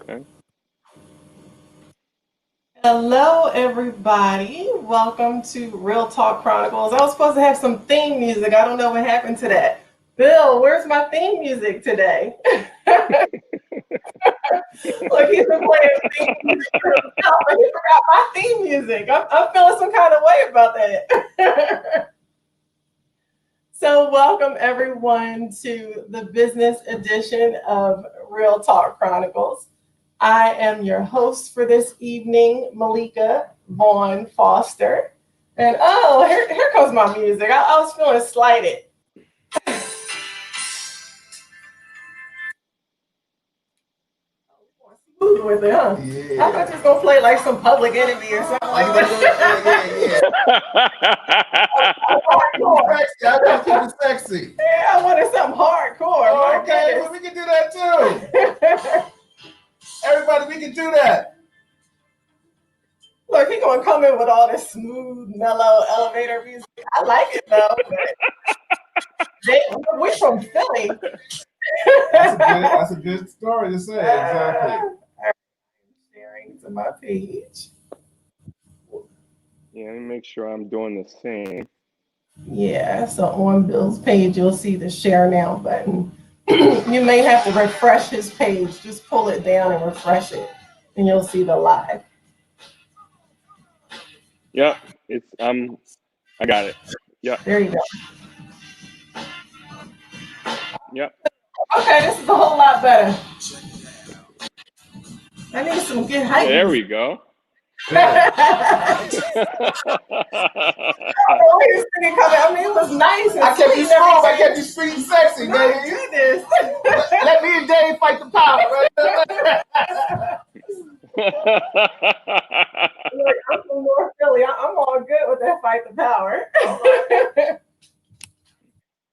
Okay. Hello, everybody. Welcome to Real Talk Chronicles. I was supposed to have some theme music. I don't know what happened to that. Bill, where's my theme music today? Look, he's been playing theme music for himself, but he forgot my theme music. I'm feeling some kind of way about that. So, welcome everyone to the business edition of Real Talk Chronicles. I am your host for this evening, Malika Vaughn Foster. And oh, here comes my music. I was feeling slighted. Smooth with it, huh? Yeah. I thought you was gonna play like some Public Enemy or something like that. Sexy. I gotta keep it sexy. Yeah, I wanted something hardcore. Oh, okay, well, we can do that too. Everybody, we can do that. Look, he gonna come in with all this smooth, mellow elevator music. I like it though. We're from Philly. That's a good story to say. Exactly. Sharing to my page. Yeah, let me make sure I'm doing the same. Yeah, so on Bill's page, you'll see the share now button. You may have to refresh his page. Just pull it down and refresh it, and you'll see the live. Yep, I got it. Yep. There you go. Yep. Okay, this is a whole lot better. I need some good hype. There we go. I mean, it was nice. I kept you strong. I kept you sweet and sexy, baby. Do this. Let me and Dave fight the power. Look, I'm from North Philly. I'm all good with that fight the power.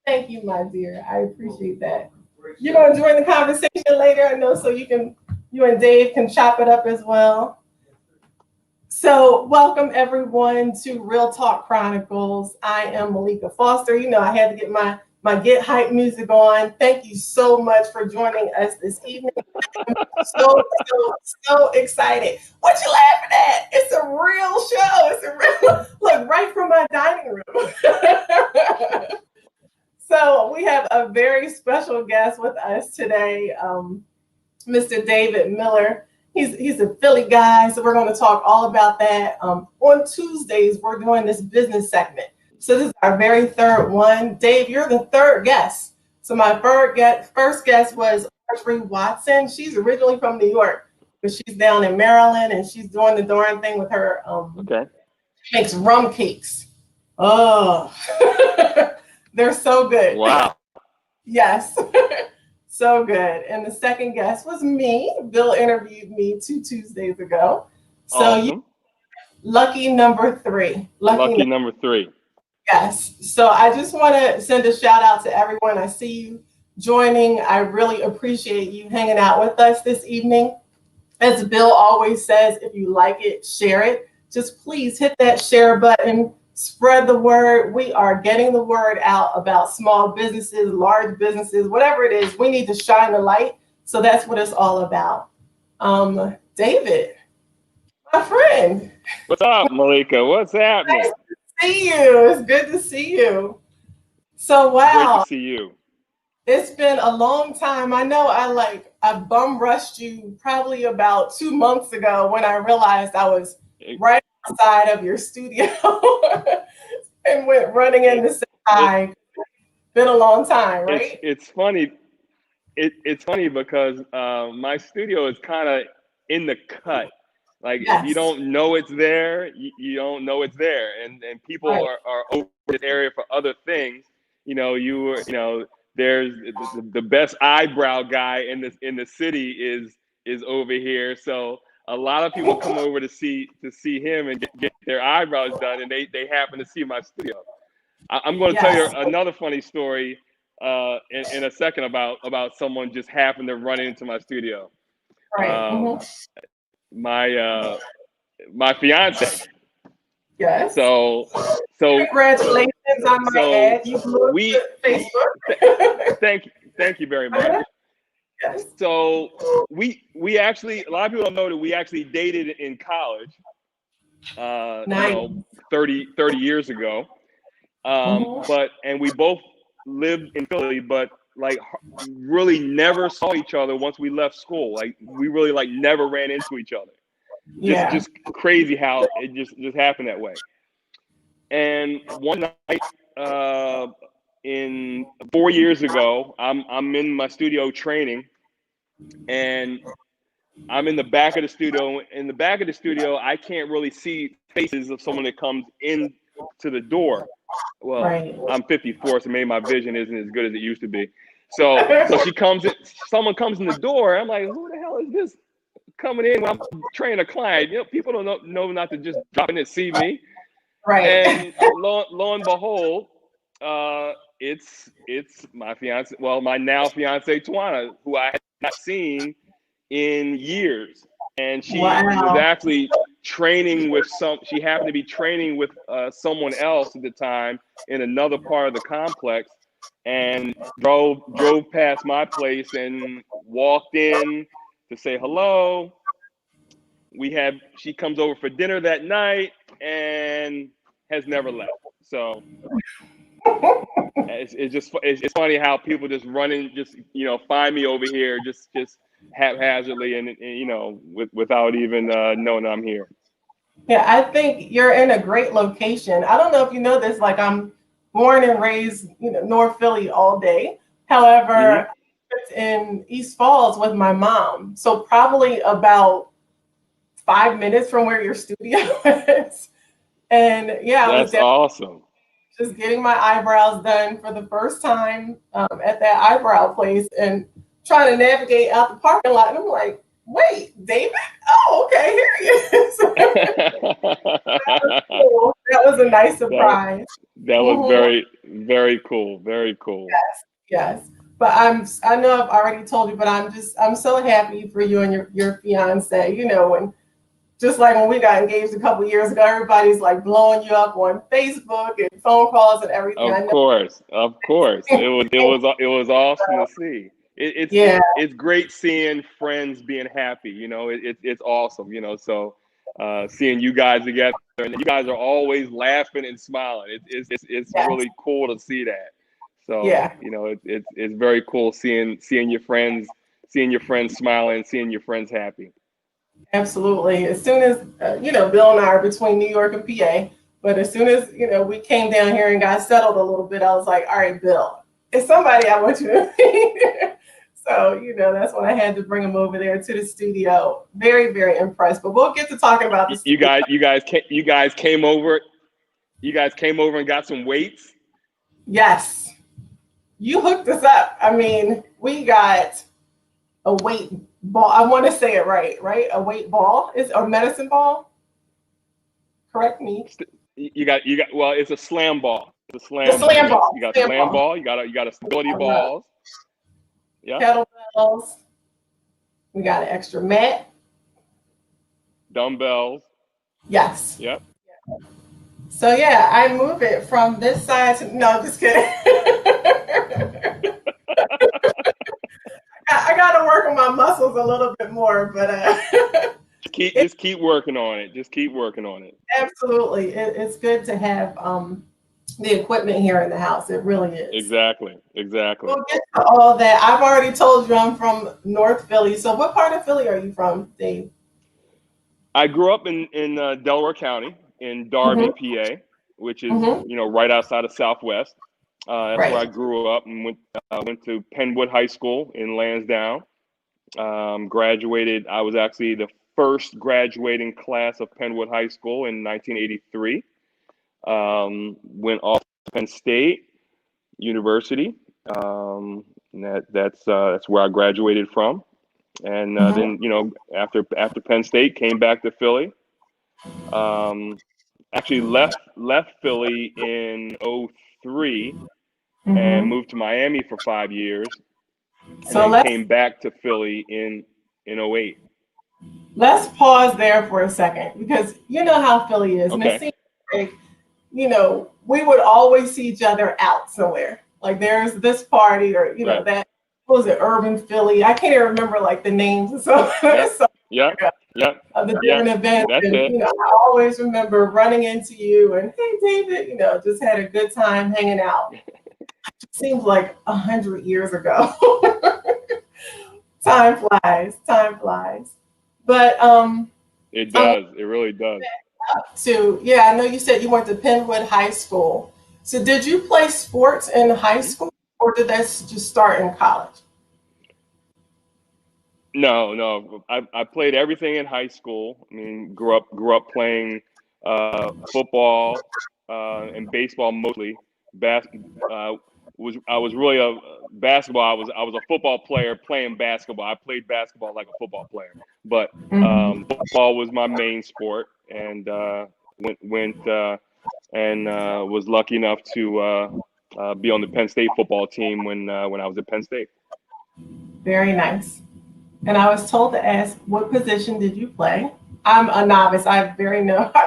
Thank you, my dear. I appreciate that. You're gonna join the conversation later, I know, so you and Dave can chop it up as well. So, welcome everyone to Real Talk Chronicles. I am Malika Foster. You know, I had to get my Get Hype music on. Thank you so much for joining us this evening. I'm so excited. What you laughing at? It's a real show. It's a real look right from my dining room. So we have a very special guest with us today, Mr. David Miller. He's a Philly guy, so we're going to talk all about that. On Tuesdays, we're doing this business segment. So this is our very third one. Dave, you're the third guest. So my first guest was Audrey Watson. She's originally from New York, but she's down in Maryland, and she's doing the darn thing with her. Okay. She makes rum cakes. Oh, they're so good. Wow. Yes. So good. And the second guest was me. Bill interviewed me 2 Tuesdays ago. So awesome. You lucky number 3. Lucky number 3. Yes. So I just want to send a shout out to everyone. I see you joining. I really appreciate you hanging out with us this evening. As Bill always says, if you like it, share it. Just please hit that share button. Spread the word. We are getting the word out about small businesses, large businesses, whatever it is. We need to shine the light. So that's what it's all about. David, my friend. What's up, Malika? What's happening? Nice to see you. It's good to see you. So wow. Great to see you. It's been a long time. I know I bum rushed you probably about 2 months ago when I realized I was right outside of your studio and went running in to say hi. Been a long time, right? It's funny. It's funny because my studio is kind of in the cut. Like Yes. If you don't know it's there, you don't know it's there, and people Right. are over this area for other things. There's the best eyebrow guy in the city is over here, so a lot of people come over to see him and get their eyebrows done, and they happen to see my studio. I'm going to tell you another funny story in a second about someone just happened to run into my studio. Right. My fiance. Yes. So congratulations on my ad. You blew up Facebook. Thank you very much. Yes. So we actually, a lot of people don't know that we actually dated in college. Nice. 30 years ago. And we both lived in Philly, but like really never saw each other once we left school. Like we really like never ran into each other. Just crazy how it just happened that way. And one night, in 4 years ago, I'm in my studio training, and I'm in the back of the studio. In the back of the studio, I can't really see faces of someone that comes in to the door. Well, Right. I'm 54, so maybe my vision isn't as good as it used to be. So she comes in, someone comes in the door. I'm like, who the hell is this coming in when I'm training a client? People don't know not to just drop in and see me. Right. And lo and behold, it's my fiance, well, my now fiance Tawana, who I had not seen in years, and she was actually training with she happened to be training with someone else at the time in another part of the complex, and drove past my place and walked in to say hello. She comes over for dinner that night and has never left. So it's funny how people just running, just find me over here just haphazardly and without even knowing I'm here. Yeah, I think you're in a great location. I don't know if you know this, like I'm born and raised, North Philly all day. However, I lived in East Falls with my mom. So probably about 5 minutes from where your studio is. And yeah, I was That's awesome. just getting my eyebrows done for the first time at that eyebrow place and trying to navigate out the parking lot. And I'm like, wait, David? Oh, okay, here he is. That was cool. That was a nice surprise. That was very, very cool. Very cool. Yes. But I know I've already told you, but I'm so happy for you and your fiance, and just like when we got engaged a couple years ago, everybody's like blowing you up on Facebook and phone calls and everything. Of course. It was awesome to see. It's great seeing friends being happy. It's awesome. So seeing you guys together, and you guys are always laughing and smiling. It's really cool to see that. So it's very cool seeing your friends smiling, seeing your friends happy. Absolutely. As soon as, Bill and I are between New York and PA, but as soon as, we came down here and got settled a little bit, I was like, all right, Bill, it's somebody I want you to meet. So, that's when I had to bring him over there to the studio. Very, very impressed. But we'll get to talking about this. You guys came over and got some weights? Yes. You hooked us up. I mean, we got a weight ball. I want to say it right? A weight ball is a medicine ball. Correct me. You got. Well, it's a slam ball. It's a slam ball. You got a slam ball. You got a stability balls. Yeah. Kettlebells. We got an extra mat. Dumbbells. Yes. Yep. So yeah, I move it from this side to no, just kidding. I got to work on my muscles a little bit more, but just keep working on it. Just keep working on it. Absolutely, it's good to have the equipment here in the house. It really is. Exactly. We'll get to all that. I've already told you I'm from North Philly. So what part of Philly are you from, Dave? I grew up in Delaware County in Darby, PA, which is right outside of Southwest. That's where I grew up and went to Penwood High School in Lansdowne. Graduated. I was actually the first graduating class of Penwood High School in 1983. Went off to Penn State University. And that's where I graduated from. And then after Penn State, came back to Philly. Actually left Philly in 2003 and moved to Miami for 5 years. And then came back to Philly in 2008. Let's pause there for a second because you know how Philly is. Okay. And it seems like, we would always see each other out somewhere. Like there's this party or, that what was it, Urban Philly? I can't even remember like the names of some, Yeah. of the different events. That's And it. I always remember running into you and, hey David, just had a good time hanging out. Seems like 100 years ago. Time flies, time flies. But It does. It really does. I know you said you went to Penwood High School. So did you play sports in high school, or did that just start in college? No. I played everything in high school. I mean, grew up playing football and baseball mostly. Bas- I was really a basketball. I was a football player playing basketball. I played basketball like a football player, but Mhm. football was my main sport, and went and was lucky enough to be on the Penn State football team when I was at Penn State. Very nice. And I was told to ask, what position did you play? I'm a novice. I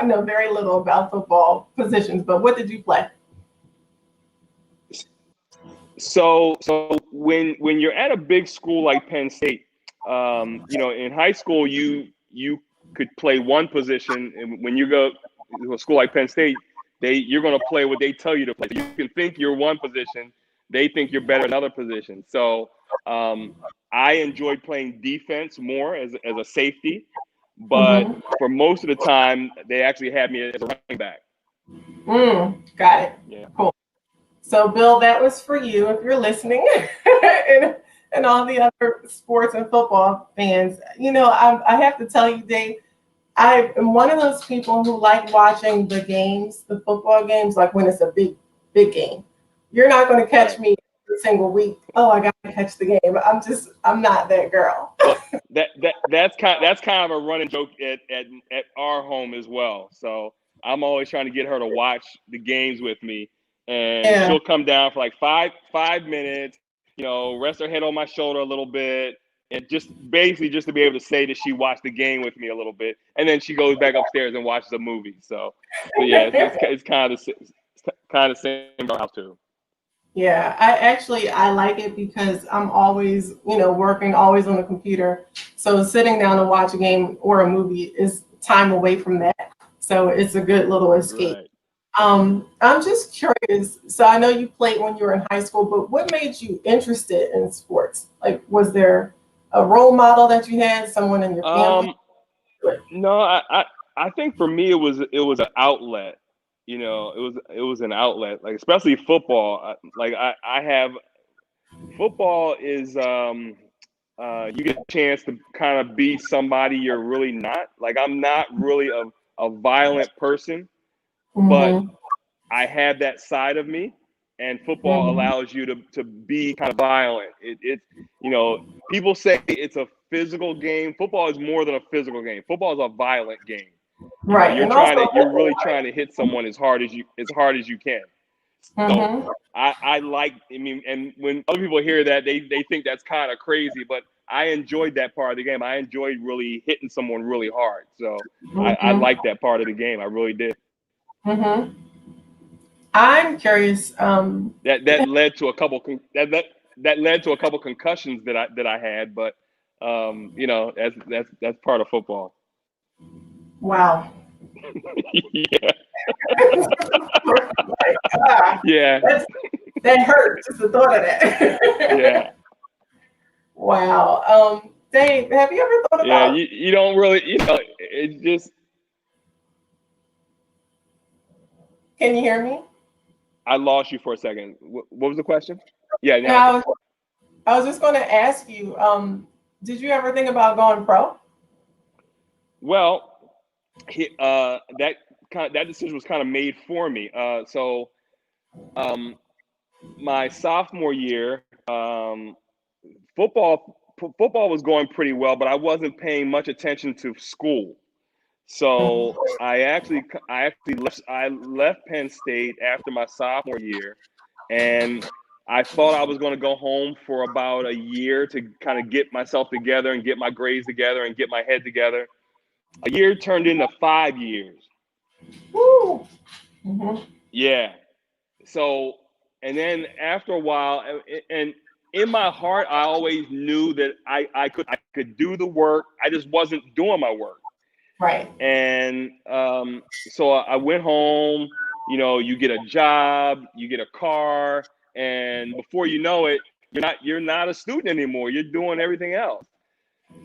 know very little about football positions, but what did you play? So when you're at a big school like Penn State, in high school you could play one position, and when you go to a school like Penn State, you're going to play what they tell you to play. So you can think you're one position, they think you're better in another position. So I enjoyed playing defense more as a safety, but Mm-hmm. for most of the time they actually had me as a running back. Got it. Yeah. Cool. So, Bill, that was for you if you're listening, and all the other sports and football fans. I have to tell you, Dave, I am one of those people who like watching the games, the football games, like when it's a big, big game. You're not going to catch me every single week. Oh, I got to catch the game. I'm not that girl. Well, that's kind of a running joke at our home as well. So I'm always trying to get her to watch the games with me, and Yeah. she'll come down for like five minutes, rest her head on my shoulder a little bit, and just basically just to be able to say that she watched the game with me a little bit, and then she goes back upstairs and watches a movie. So yeah, it's kind of same in our house too. Yeah, I like it because I'm always, working, always on the computer. So sitting down to watch a game or a movie is time away from that. So it's a good little escape. Right. I'm just curious. So I know you played when you were in high school, but what made you interested in sports? Like, was there a role model that you had, someone in your family? No, I think for me it was an outlet. It was an outlet, like especially football. Like I have football is you get a chance to kind of be somebody you're really not. Like I'm not really a violent person, but Mm-hmm. I have that side of me, and football Mm-hmm. allows you to be kind of violent. People say it's a physical game. Football is more than a physical game. Football is a violent game. Right, and also, You're really trying to hit someone as hard as you can. So mm-hmm. I like. I mean, and when other people hear that, they think that's kind of crazy, but I enjoyed that part of the game. I enjoyed really hitting someone really hard. So I Mm-hmm. like that part of the game. I really did. Mm-hmm. I'm curious. That led to a couple that led to a couple concussions that I had, but that's part of football. Wow. Yeah, Like, ah, yeah, that's, that hurt just the thought of that. yeah, Wow. Dave, have you ever thought yeah. about? You don't really, it just. Can you hear me? I lost you for a second. What was the question? Yeah, No, now I can. I was just going to ask you. Did you ever think about going pro? Well, that decision was kind of made for me. So um, my sophomore year, football was going pretty well, but I wasn't paying much attention to school. So I left Penn State after my sophomore year, and I thought I was going to go home for about a year to kind of get myself together and get my grades together and get my head together. A year turned into 5 years. Woo. Mm-hmm. Yeah. So, and then after a while, and in my heart, I always knew that I could do the work. I just wasn't doing my work. Right. And so I went home. You know, you get a job, you get a car, and before you know it, you're not a student anymore. You're doing everything else.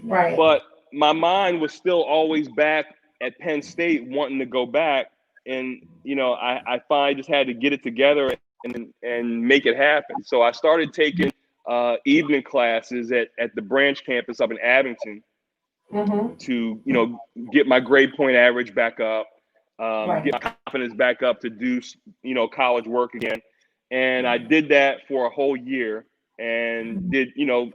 Right. But my mind was still always back at Penn State, wanting to go back. And you know, I finally just had to get it together and make it happen. So I started taking evening classes at the branch campus up in Abington to, you know, get my grade point average back up, get my confidence back up to do, you know, college work again. And I did that for a whole year and did, you know,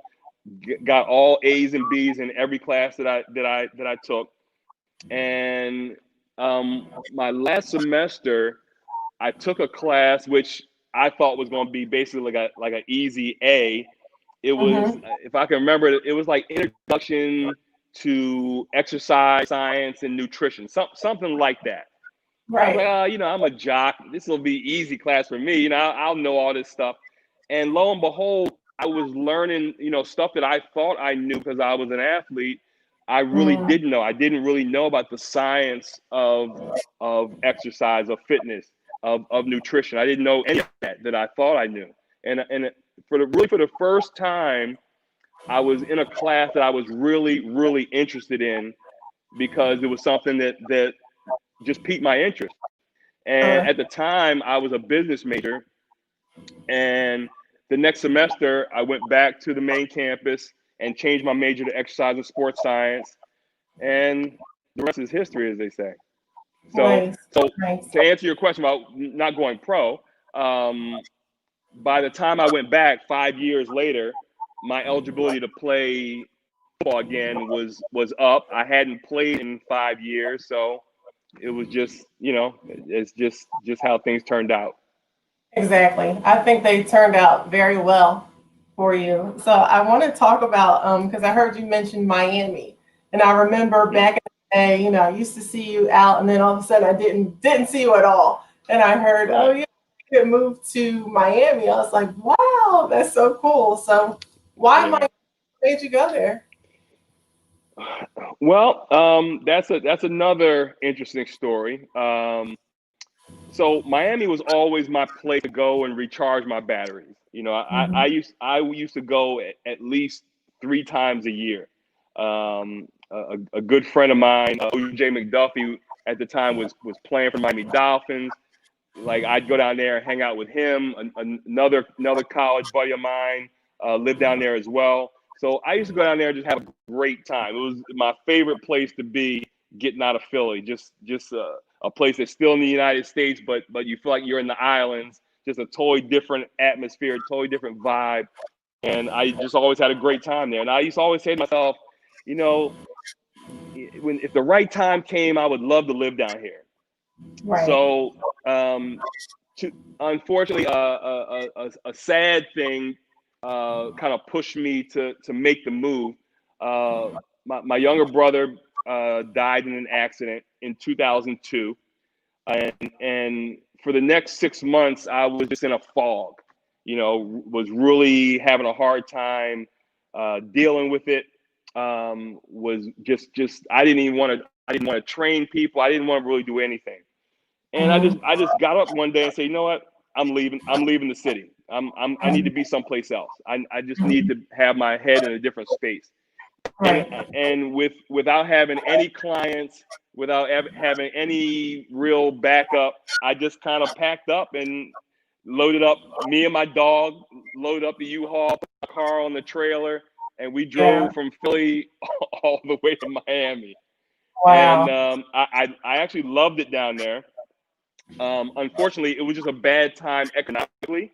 got all A's and B's in every class that I took. And my last semester, I took a class which I thought was going to be basically like an easy A. It was, if I can remember, it was like introduction to exercise science and nutrition, something like that. I was like, oh, you know, I'm a jock. This will be easy class for me. You know, I'll know all this stuff. And lo and behold, I was learning, you know, stuff that I thought I knew because I was an athlete. I really didn't know. I didn't really know about the science of exercise, of fitness, of nutrition. I didn't know any of that I thought I knew. And for the first time, I was in a class that I was really, really interested in because it was something that just piqued my interest. And at the time, I was a business major. And the next semester, I went back to the main campus and changed my major to exercise and sports science. And the rest is history, as they say. So, to answer your question about not going pro, by the time I went back 5 years later, my eligibility to play football again was up. I hadn't played in 5 years, so it was just, you know, it's just how things turned out. Exactly. I think they turned out very well for you. So I want to talk about because I heard you mention Miami, and I remember back in the day, you know, I used to see you out, and then all of a sudden I didn't see you at all, and I heard, oh yeah, you could move to Miami. I was like, wow, that's so cool. So why Miami made you go there? Well, that's another interesting story. So Miami was always my place to go and recharge my batteries. You know, I used to go at least 3 times a year. A good friend of mine, O.J. McDuffie, at the time was playing for Miami Dolphins. Like I'd go down there and hang out with him. Another college buddy of mine lived down there as well. So I used to go down there and just have a great time. It was my favorite place to be getting out of Philly. Just a place that's still in the United States, but you feel like you're in the islands. Just a totally different atmosphere, totally different vibe. And I just always had a great time there. And I used to always say to myself, you know, if the right time came, I would love to live down here. So, unfortunately, a sad thing kind of pushed me to make the move. My younger brother died in an accident in 2002, and for the next 6 months, I was just in a fog. You know, was really having a hard time dealing with it. Was just I didn't want to train people. I didn't want to really do anything. And I just got up one day and said, you know what? I'm leaving the city. I need to be someplace else. I just need to have my head in a different space. And without having any clients, without having any real backup, I just kind of packed up and loaded up me and my dog, loaded up the U-Haul, put my car on the trailer, and we drove from Philly all the way to Miami. Wow. And I actually loved it down there. Unfortunately, it was just a bad time economically.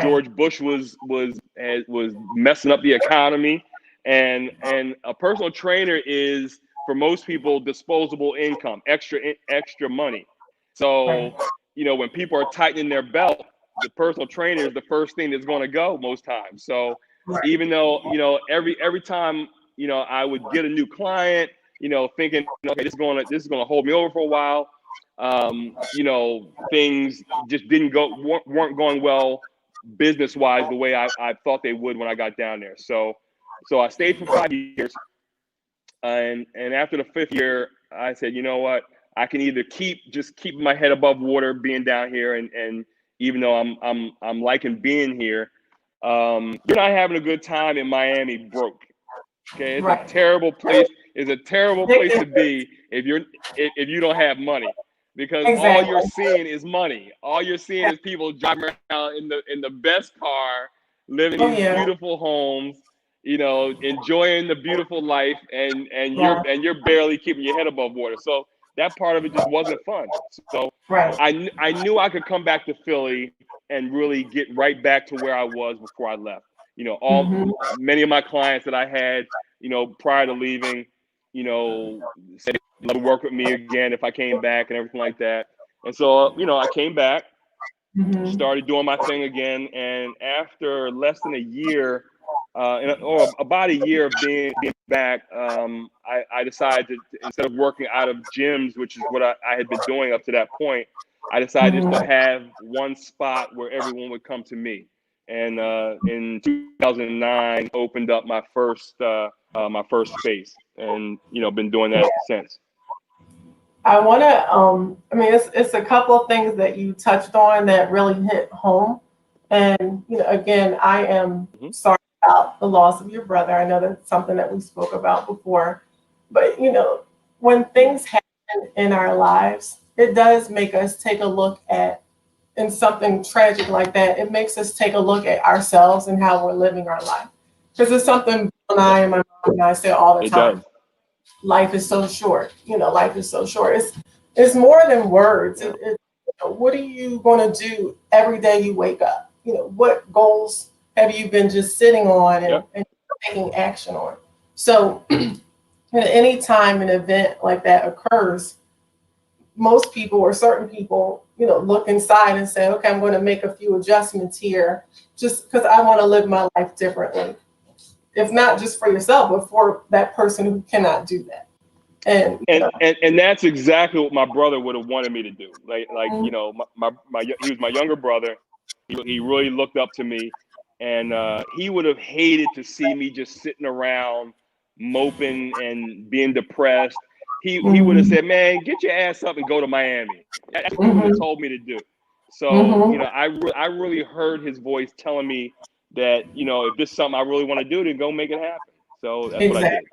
George Bush was messing up the economy, and a personal trainer is, for most people, disposable income, extra money. So, you know, when people are tightening their belt, the personal trainer is the first thing that's going to go most times. So, even though, you know, every time, you know, I would get a new client, you know, thinking, okay, this is gonna hold me over for a while. You know, things just weren't going well business-wise the way I thought they would when I got down there. So I stayed for 5 years, and after the 5th year, I said, you know what, I can either keep my head above water being down here, and even though I'm liking being here, you're not having a good time in Miami broke. Okay, it's a terrible place. It's a terrible place to be if you don't have money, because all you're seeing is money. All you're seeing is people driving around in the best car, living in these beautiful homes, enjoying the beautiful life, and you're barely keeping your head above water. So that part of it just wasn't fun. So I knew I could come back to Philly and really get right back to where I was before I left. Many of my clients that I had, prior to leaving, said they'd love to work with me again if I came back and everything like that. And so, I came back, started doing my thing again. And after less than a year, or about a year of being back, I decided to, instead of working out of gyms, which is what I had been doing up to that point, I decided just to have one spot where everyone would come to me. And in 2009, opened up my first space, and been doing that since. I want to, I mean, it's a couple of things that you touched on that really hit home. And, again, I am sorry about the loss of your brother. I know that's something that we spoke about before. But, when things happen in our lives, it does make us take a look at, and something tragic like that, it makes us take a look at ourselves and how we're living our life. Because it's something Bill and I and my mom and I say all the time. Life is so short. Life is so short. It's more than words. What are you going to do every day you wake up? What goals have you been just sitting on and taking action on? So any time an event like that occurs, most people or certain people, look inside and say, okay, I'm going to make a few adjustments here just because I want to live my life differently. If not just for yourself, but for that person who cannot do that. And that's exactly what my brother would have wanted me to do. Like he was my younger brother. He really looked up to me, and he would have hated to see me just sitting around moping and being depressed. He would have said, man, get your ass up and go to Miami. That's what he would have told me to do. So, I really heard his voice telling me that, if this is something I really want to do, then go make it happen. So that's what I did.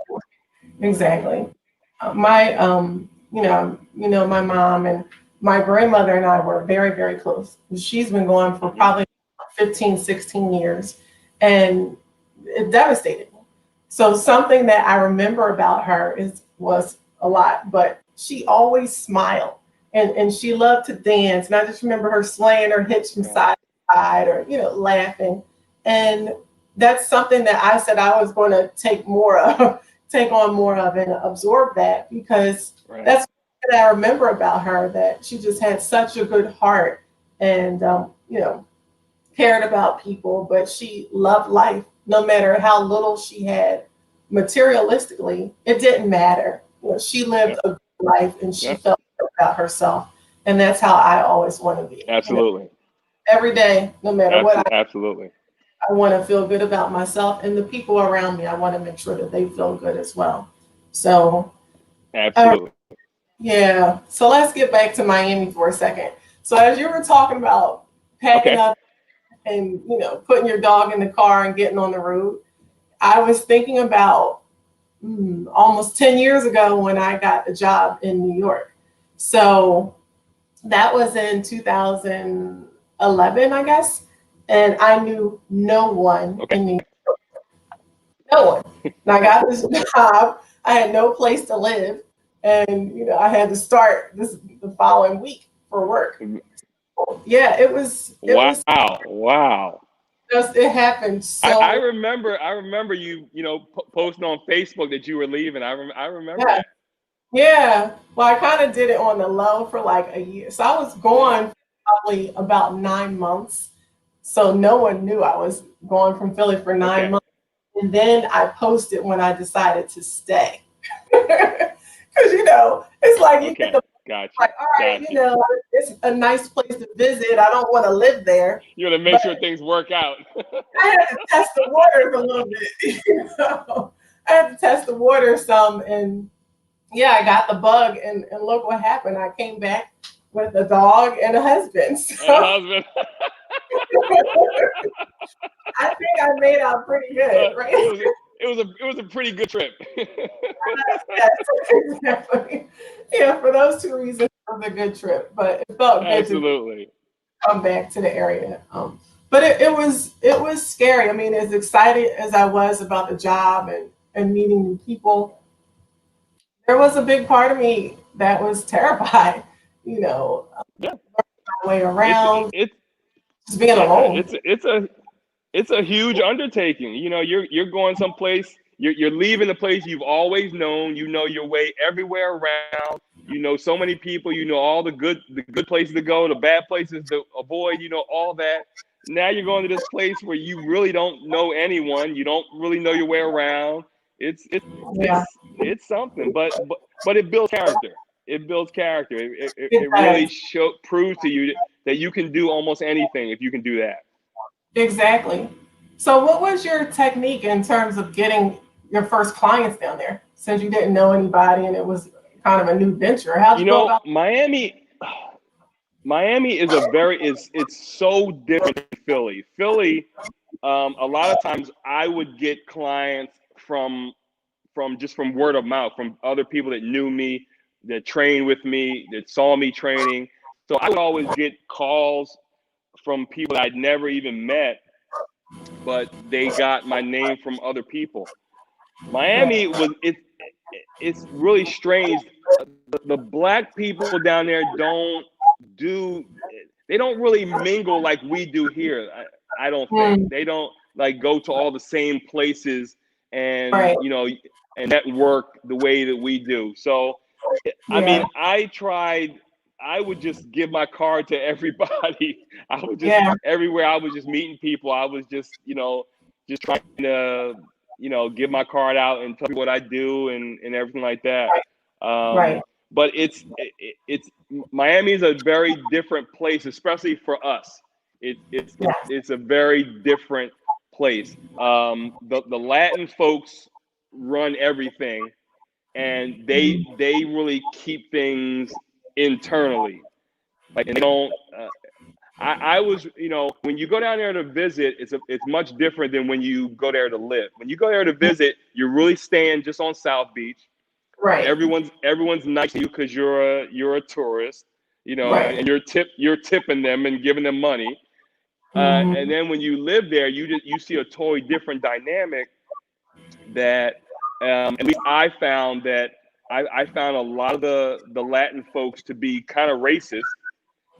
Exactly. My, my mom and my grandmother and I were very, very close. She's been gone for probably 15, 16 years, and it devastated me. So something that I remember about her was a lot, but she always smiled and she loved to dance. And I just remember her swaying her hips from side to side, or, laughing. And that's something that I said I was going to take on more of and absorb that, because that's what I remember about her, that she just had such a good heart and, cared about people, but she loved life no matter how little she had materialistically. It didn't matter. She lived a good life and she felt good about herself. And that's how I always want to be. Absolutely. Every day, no matter what absolutely. I want to feel good about myself, and the people around me, I want to make sure that they feel good as well. So, absolutely. So let's get back to Miami for a second. So as you were talking about packing up and, putting your dog in the car and getting on the road, I was thinking about almost 10 years ago when I got a job in New York. So that was in 2011, I guess. And I knew no one in New York. No one. And I got this job. I had no place to live. And, I had to start the following week for work. Yeah, it was. Wow. It happened so. I remember you, posting on Facebook that you were leaving. I remember that. Yeah. Well, I kind of did it on the low for like a year. So I was gone probably about 9 months. So no one knew I was going from Philly for 9 months. And then I posted when I decided to stay. Because, it's like you get the Gotcha. Like, all right, Gotcha. you know, it's a nice place to visit. I don't want to live there. You want to make sure things work out. I had to test the waters a little bit. You know? I had to test the water some, and yeah, I got the bug, and look what happened. I came back with a dog and a husband. And a So husband. I think I made out pretty good, right? It was a pretty good trip. Yes, exactly. Yeah, for those two reasons, it was a good trip, but it felt good Absolutely. to come back to the area. But it was scary. I mean, as excited as I was about the job and meeting new people, there was a big part of me that was terrified. You know, Yeah. my way It's around, it's just being yeah, alone. it's a huge undertaking. You know, you're going someplace, you're leaving the place you've always known, you know your way everywhere around, you know so many people, you know all the good places to go, the bad places to avoid, you know, all that. Now you're going to this place where you really don't know anyone, you don't really know your way around. It's it's Yeah, it's something, but it builds character. It builds character. it It really does. proves to you that you can do almost anything if you can do that. Exactly. So, what was your technique in terms of getting your first clients down there? Since you didn't know anybody and it was kind of a new venture, how'd You you go know, about? Miami is it's so different than Philly. Philly, a lot of times I would get clients from word of mouth, from other people that knew me, that trained with me, that saw me training. So I would always get calls from people I'd never even met, but they got my name from other people. Miami Right. was it's really strange. The black people down there do they don't really mingle like we do here. I don't think Hmm. they don't like go to all the same places and Right. you know and network the way that we do. So I mean, Yeah. I would just give my card to everybody. I would just Yeah. everywhere I was just meeting people. I was just, you know, just trying to, you know, give my card out and tell people what I do and everything like that. Right. But it's Miami is a very different place, especially for us. Yeah. It's a very different place. The Latin folks run everything, and they really keep things internally. Like, and they don't. I was, you know, when you go down there to visit, it's much different than when you go there to live. When you go there to visit, you're really staying just on South Beach. Right. Everyone's nice to you because you're a tourist, you know, Right. and you're tipping them and giving them money. And Mhm. then when you live there, you see a totally different dynamic that at least I found that I found a lot of the Latin folks to be kind of racist,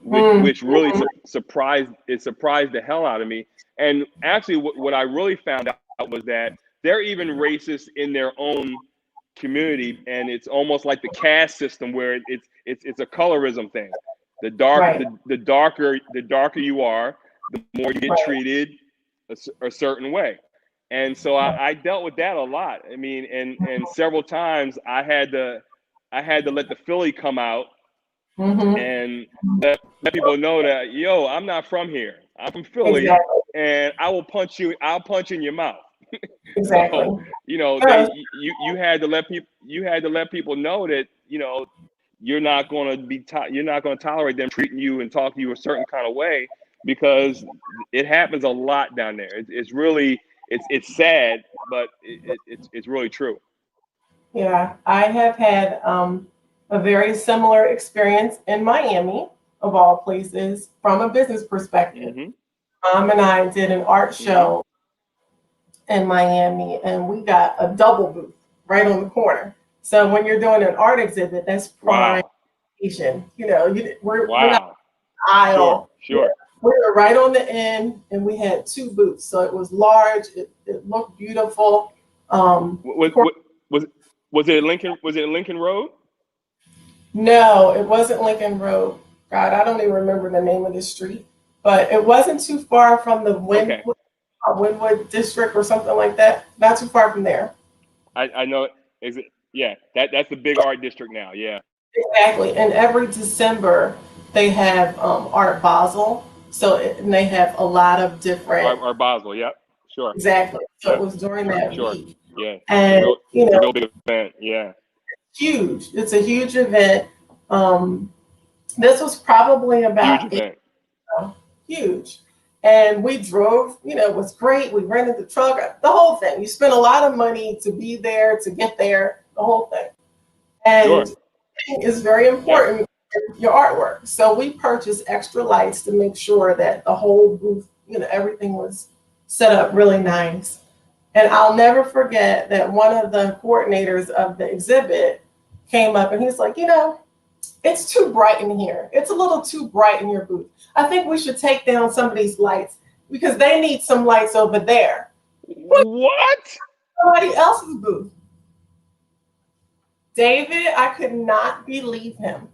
Mm. which really surprised the hell out of me. And actually, what I really found out was that they're even racist in their own community, and it's almost like the caste system where it's a colorism thing. Right. The darker you are, the more you get Right. treated a certain way. And so I dealt with that a lot. I mean, and several times I had to let the Philly come out Mm-hmm. and let people know that, yo, I'm not from here. I'm from Philly, Exactly. and I'll punch in your mouth. Exactly. So, you know, Yes. you had to let people know that, you know, you're not going to tolerate them treating you and talking to you a certain kind of way, because it happens a lot down there. It's really it's sad, but it's really true. Yeah, I have had a very similar experience in Miami, of all places, from a business perspective. Hmm. Mom and I did an art Hmm. show in Miami, and we got a double booth right on the corner. So when you're doing an art exhibit, that's prime Wow. location. You know, we're not Wow. Sure. aisle. Sure. We were right on the end, and we had two booths. So it was large. It looked beautiful. Of Was course, was was it Lincoln? Was it Lincoln Road? no, it wasn't Lincoln Road. God, I don't even remember the name of the street, but it wasn't too far from the Okay, Wynwood district or something like that. Not too far from there. I know. Is it? Yeah, that's the big art district now. Yeah. Exactly. And every December they have Art Basel. So and they have a lot of different. Or Basel, yep, sure, Exactly. So it yep, was during that sure, week. yeah. And, you It's a know, real big event, yeah. huge. It's a huge event. Um, this was probably Huge about event. huge. And we drove, it was great. We rented the truck, the whole thing. You spent a lot of money to be there, to get there, the whole thing. And Sure. it's very Yep. important in your artwork. So we purchased extra lights to make sure that the whole booth, everything was set up really nice. And I'll never forget that one of the coordinators of the exhibit came up and he's like, it's too bright in here. It's a little too bright in your booth. I think we should take down some of these lights because they need some lights over there. What? Somebody else's booth. David, I could not believe him.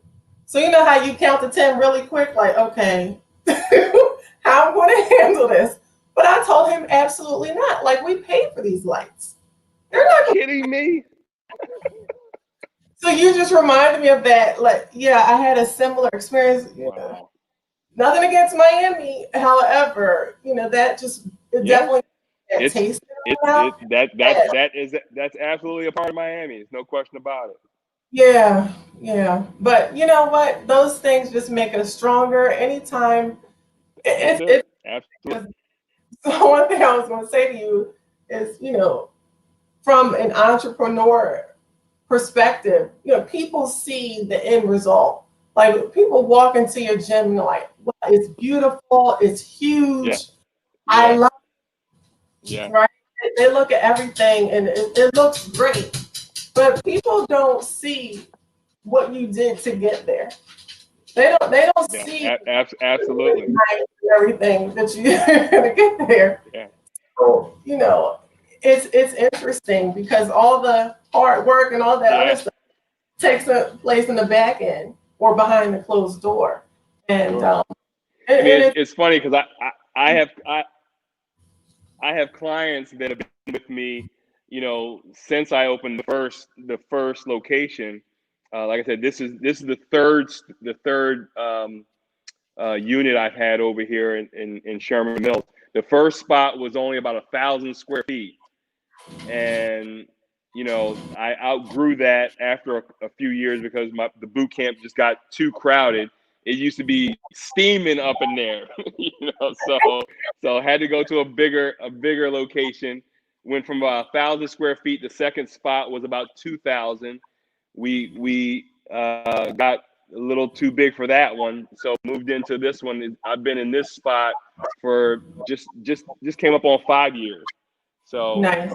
So you know how you count to 10 really quick, like, okay, how I'm going to handle this. But I told him absolutely not. Like, we paid for these lights. They're not going. Kidding me? So you just reminded me of that. Like, yeah, I had a similar experience. Wow. Nothing against Miami, however, that just it Yeah. definitely that It's taste in it my mouth. it that's absolutely a part of Miami. There's no question about it. Yeah, yeah. But you know what? Those things just make us stronger. Anytime. That's It, it. it, Absolutely. so one thing I was going to say to you is, from an entrepreneur perspective, people see the end result. Like people walk into your gym and they're like, wow, it's beautiful, it's huge. Yeah. I Yeah. love Yeah. it, right? They look at everything and it looks great. But people don't see what you did to get there. They don't Yeah. see Absolutely. everything that you did to get there. Yeah. So, it's interesting because all the hard work and all that other Yeah. stuff takes place in the back end or behind the closed door. And Sure. I mean, and it's it's funny because I have clients that have been with me, since I opened the first location. Like I said, this is the third unit I've had over here in Sherman Mills. The first spot was only about 1,000 square feet, and I outgrew that after a few years because the boot camp just got too crowded. It used to be steaming up in there, so I had to go to a bigger location. Went from about 1,000 square feet. The second spot was about 2,000. We got a little too big for that one, so moved into this one. I've been in this spot for just came up on 5 years. So nice,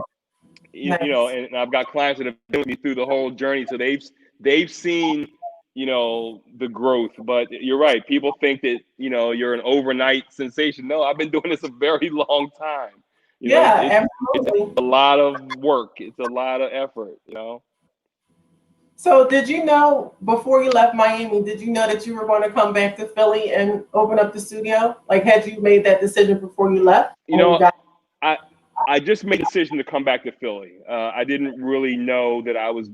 nice. and I've got clients that have been with me through the whole journey, so they've seen the growth. But you're right, people think that you're an overnight sensation. No, I've been doing this a very long time. Yeah, It's absolutely. a lot of work. It's a lot of effort. So did you know before you left Miami, did you know that you were going to come back to Philly and open up the studio? Like had you made that decision before you left? You Or you know, got I I just made a decision to come back to Philly. I didn't really know that I was.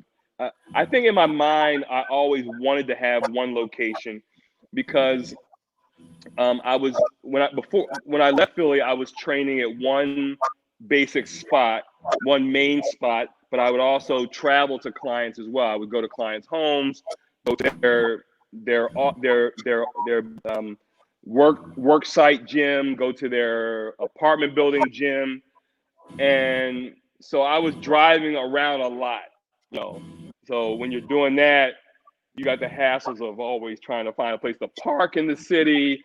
I think in my mind, I always wanted to have one location because I was when I left Philly, I was training at one basic spot, one main spot, but I would also travel to clients as well. I would go to clients' homes, go to their work site gym, go to their apartment building gym, and so I was driving around a lot. You know, so when you're doing that, you got the hassles of always trying to find a place to park in the city.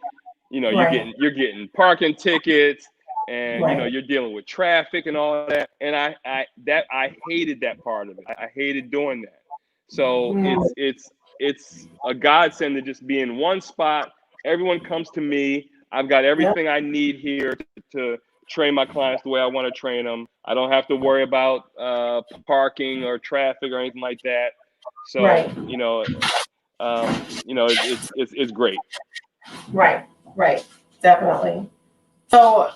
You're right, getting parking tickets, and right. you're dealing with traffic and all that. And I hated that part of it. I hated doing that. So Mm, it's a godsend to just be in one spot. Everyone comes to me. I've got yeah, everything I need here to train my clients the way I want to train them. I don't have to worry about parking or traffic or anything like that. So right, it's great. right, right. Definitely. So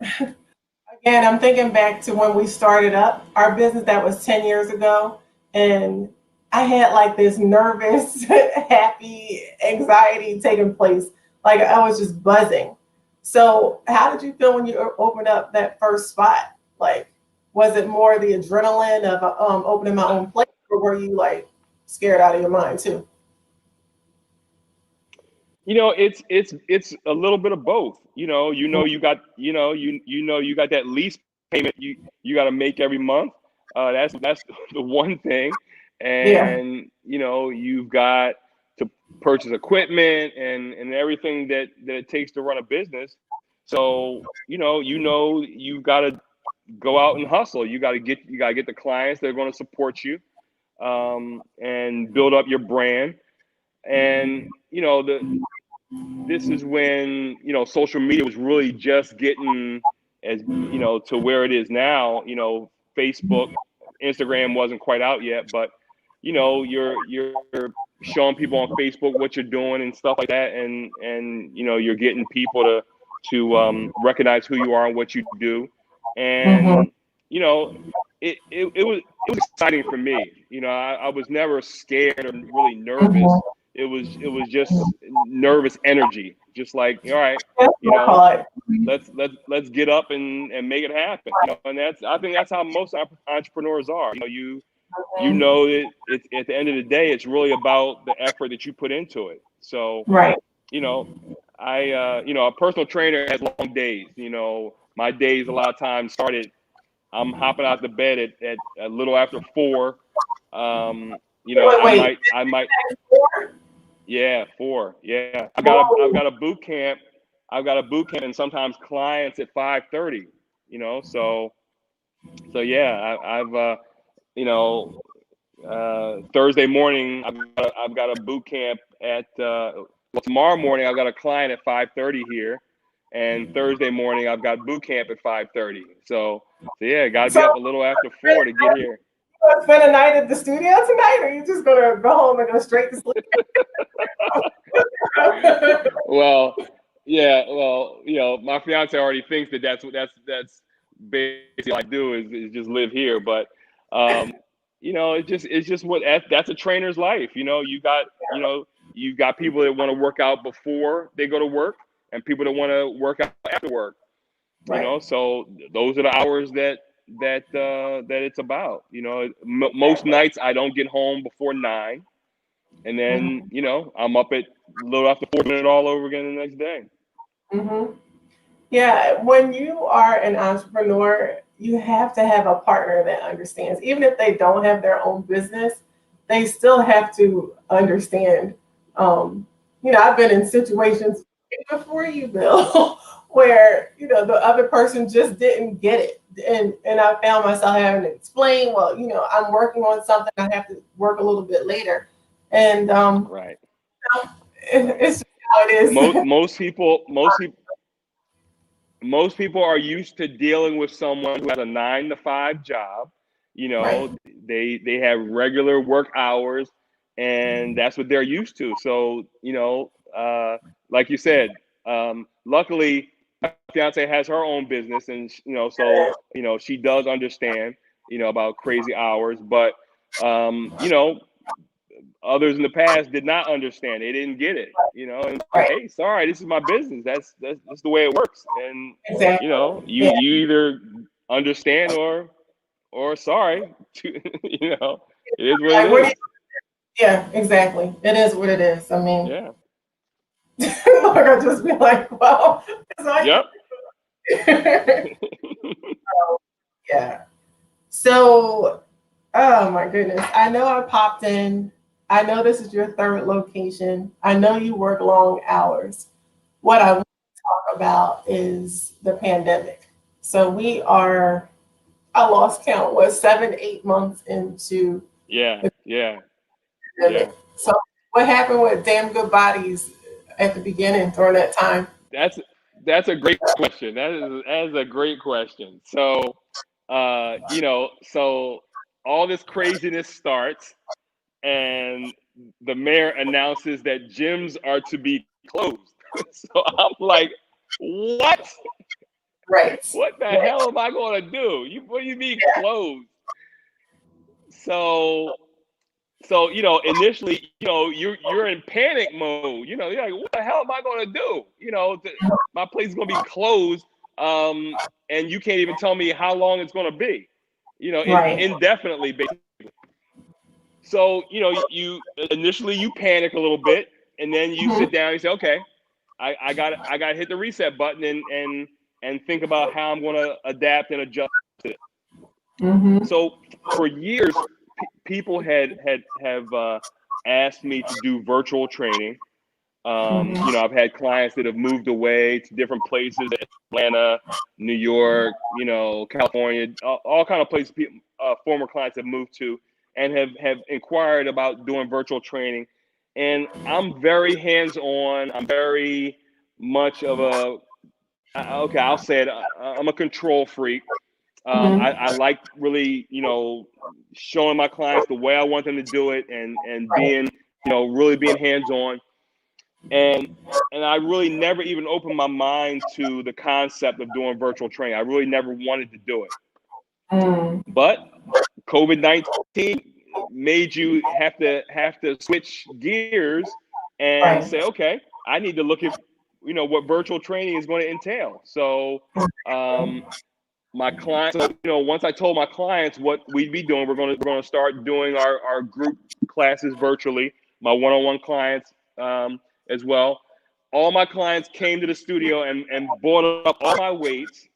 again, I'm thinking back to when we started up our business. That was 10 years ago, and I had like this nervous, happy anxiety taking place. Like I was just buzzing. So, how did you feel when you opened up that first spot? Like, was it more the adrenaline of opening my own place, or were you like scared out of your mind too? It's a little bit of both. You got you got that lease payment you got to make every month. That's the one thing, Yeah. and you've got to purchase equipment and everything that it takes to run a business. So you've got to go out and hustle. You got to get the clients that are going to support you, and build up your brand. And this is when social media was really just getting as to where it is now. Facebook, Instagram wasn't quite out yet, but you're showing people on Facebook what you're doing and stuff like that, and you're getting people to recognize who you are and what you do. Mm-hmm. And it was exciting for me. I was never scared or really nervous. Mm-hmm. It was just nervous energy, just like, all right, That's you what I know call it. let's get up and make it happen. And I think that's how most entrepreneurs are. You Mhm. know that it's at the end of the day, it's really about the effort that you put into it. So Right. you know a personal trainer has long days. My days a lot of times started, I'm hopping out the bed at a little after 4. Wait, wait. I might Yeah, 4. Yeah. I've Whoa. got a boot camp. I've got a boot camp and sometimes clients at 5:30, so yeah, I've Thursday morning I've got a boot camp at well, tomorrow morning I've got a client at 5:30 here, and Thursday morning I've got boot camp at 5:30. So yeah, got to So, be up a little after 4 to get here. you gonna spend a night at the studio tonight, or you just gonna go home and go straight to sleep? Well, yeah, well, my fiance already thinks that that's basically what I do is just live here. But it's just that's a trainer's life. You got people that want to work out before they go to work, and people that want to work out after work. Right. So those are the hours that it's about. Most nights I don't get home before 9, and then Mhm. I'm up at a little after 4, doing it all over again the next day. Mhm. Yeah, when you are an entrepreneur, you have to have a partner that understands. Even if they don't have their own business, they still have to understand. Um, I've been in situations before you, Bill, where the other person just didn't get it, and I found myself having to explain. Well, I'm working on something. I have to work a little bit later, and Right, right. it's just how it Most is. most people most people most people are used to dealing with someone who has a 9 to 5 job. You Right. know, they have regular work hours, and that's what they're used to. So, like you said, luckily, my fiance has her own business, and so she does understand, about crazy hours. But others in the past did not understand. They didn't get it, and like, Right. hey, sorry, this is my business. That's the way it works. And Exactly. Yeah. you either understand or sorry. It is what it Like, where do you, is. yeah, exactly. It is what it is. I mean, Yeah. like I'll just be like, well, it's all Yep. you. Yeah. So, oh my goodness. I know I popped in. I know this is your third location. I know you work long hours. What I want to talk about is the pandemic. So we are, I lost count, was 7, 8 months into Yeah. the Yeah. Yeah. pandemic. So what happened with damn good bodies at the beginning during that time? That's that's a great question. That is a great question. So, so all this craziness starts, and the mayor announces that gyms are to be closed. So I'm like, what? Right. What the Right. hell am I going to do? What do you mean closed? So, So, initially, you're in panic mode. You're like, what the hell am I going to do? My place is going to be closed, and you can't even tell me how long it's going to be. Right. Indefinitely, basically. So, you initially you panic a little bit, and then you sit down and you say, okay, I got to hit the reset button and think about how I'm going to adapt and adjust to it. So for years, people have asked me to do virtual training. I've had clients that have moved away to different places, Atlanta, New York, California, all kind of places. Former clients have moved to and have inquired about doing virtual training. And I'm very hands-on. I'm very much of I'll say it. I'm a control freak. I like really, showing my clients the way I want them to do it and being, really being hands-on. And I really never even opened my mind to the concept of doing virtual training. I really never wanted to do it. But COVID-19 made you have to switch gears and say, okay, I need to look at, what virtual training is going to entail. So my clients, once I told my clients what we'd be doing, we're going to start doing our group classes virtually, my one-on-one clients as well. All my clients came to the studio and bought up all my weights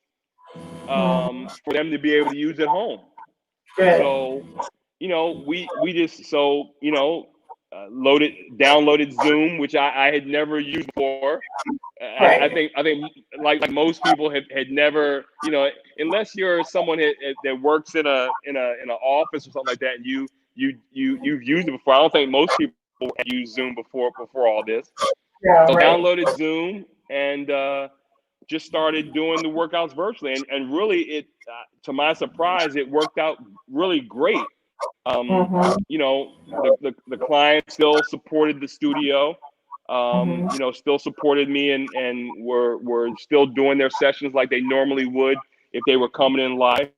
for them to be able to use at home. Good. So, we just downloaded Zoom, which I had never used before. I think like most people had never, unless you're someone that works in an office or something like that, and you've used it before. I don't think most people have used Zoom before all this. Yeah, So right. downloaded Zoom and just started doing the workouts virtually, and really it to my surprise, it worked out really great. The client still supported the studio. Still supported me and were still doing their sessions like they normally would if they were coming in live.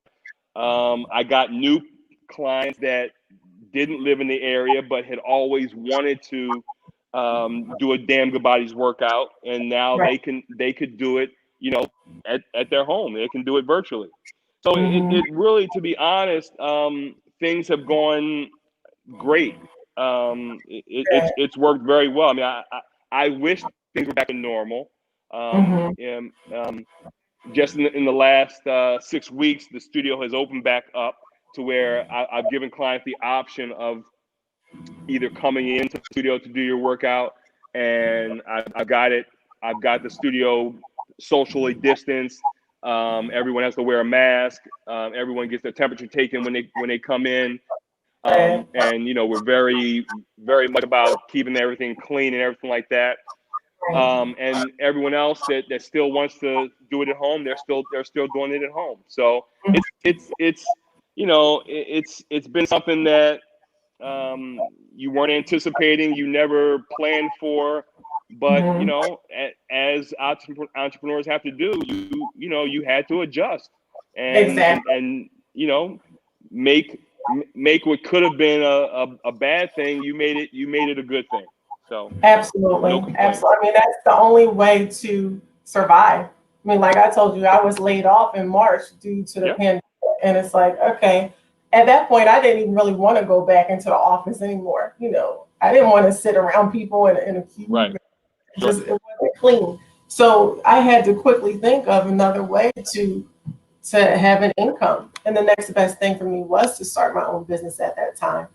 I got new clients that didn't live in the area but had always wanted to do a Damn Good Bodies workout, and now they could do it, at their home. They can do it virtually. So it really, to be honest, things have gone great. It's worked very well. I mean, I wish things were back to normal. Just in the last 6 weeks, the studio has opened back up to where I've given clients the option of either coming into the studio to do your workout, and I've got the studio socially distanced. Everyone has to wear a mask. Everyone gets their temperature taken when they come in. And we're very, very much about keeping everything clean and everything like that. And everyone else that still wants to do it at home, they're still doing it at home. So it's been something that you weren't anticipating, you never planned for, but as entrepreneurs have to do, you had to adjust and make what could have been a bad thing, you made it a good thing. So absolutely. No complaints. I mean, that's the only way to survive. I mean, like I told you, I was laid off in March due to the pandemic, and it's like, okay, at that point, I didn't even really want to go back into the office anymore. I didn't want to sit around people in a queue. Right. It wasn't clean. So I had to quickly think of another way to have an income. And the next best thing for me was to start my own business at that time.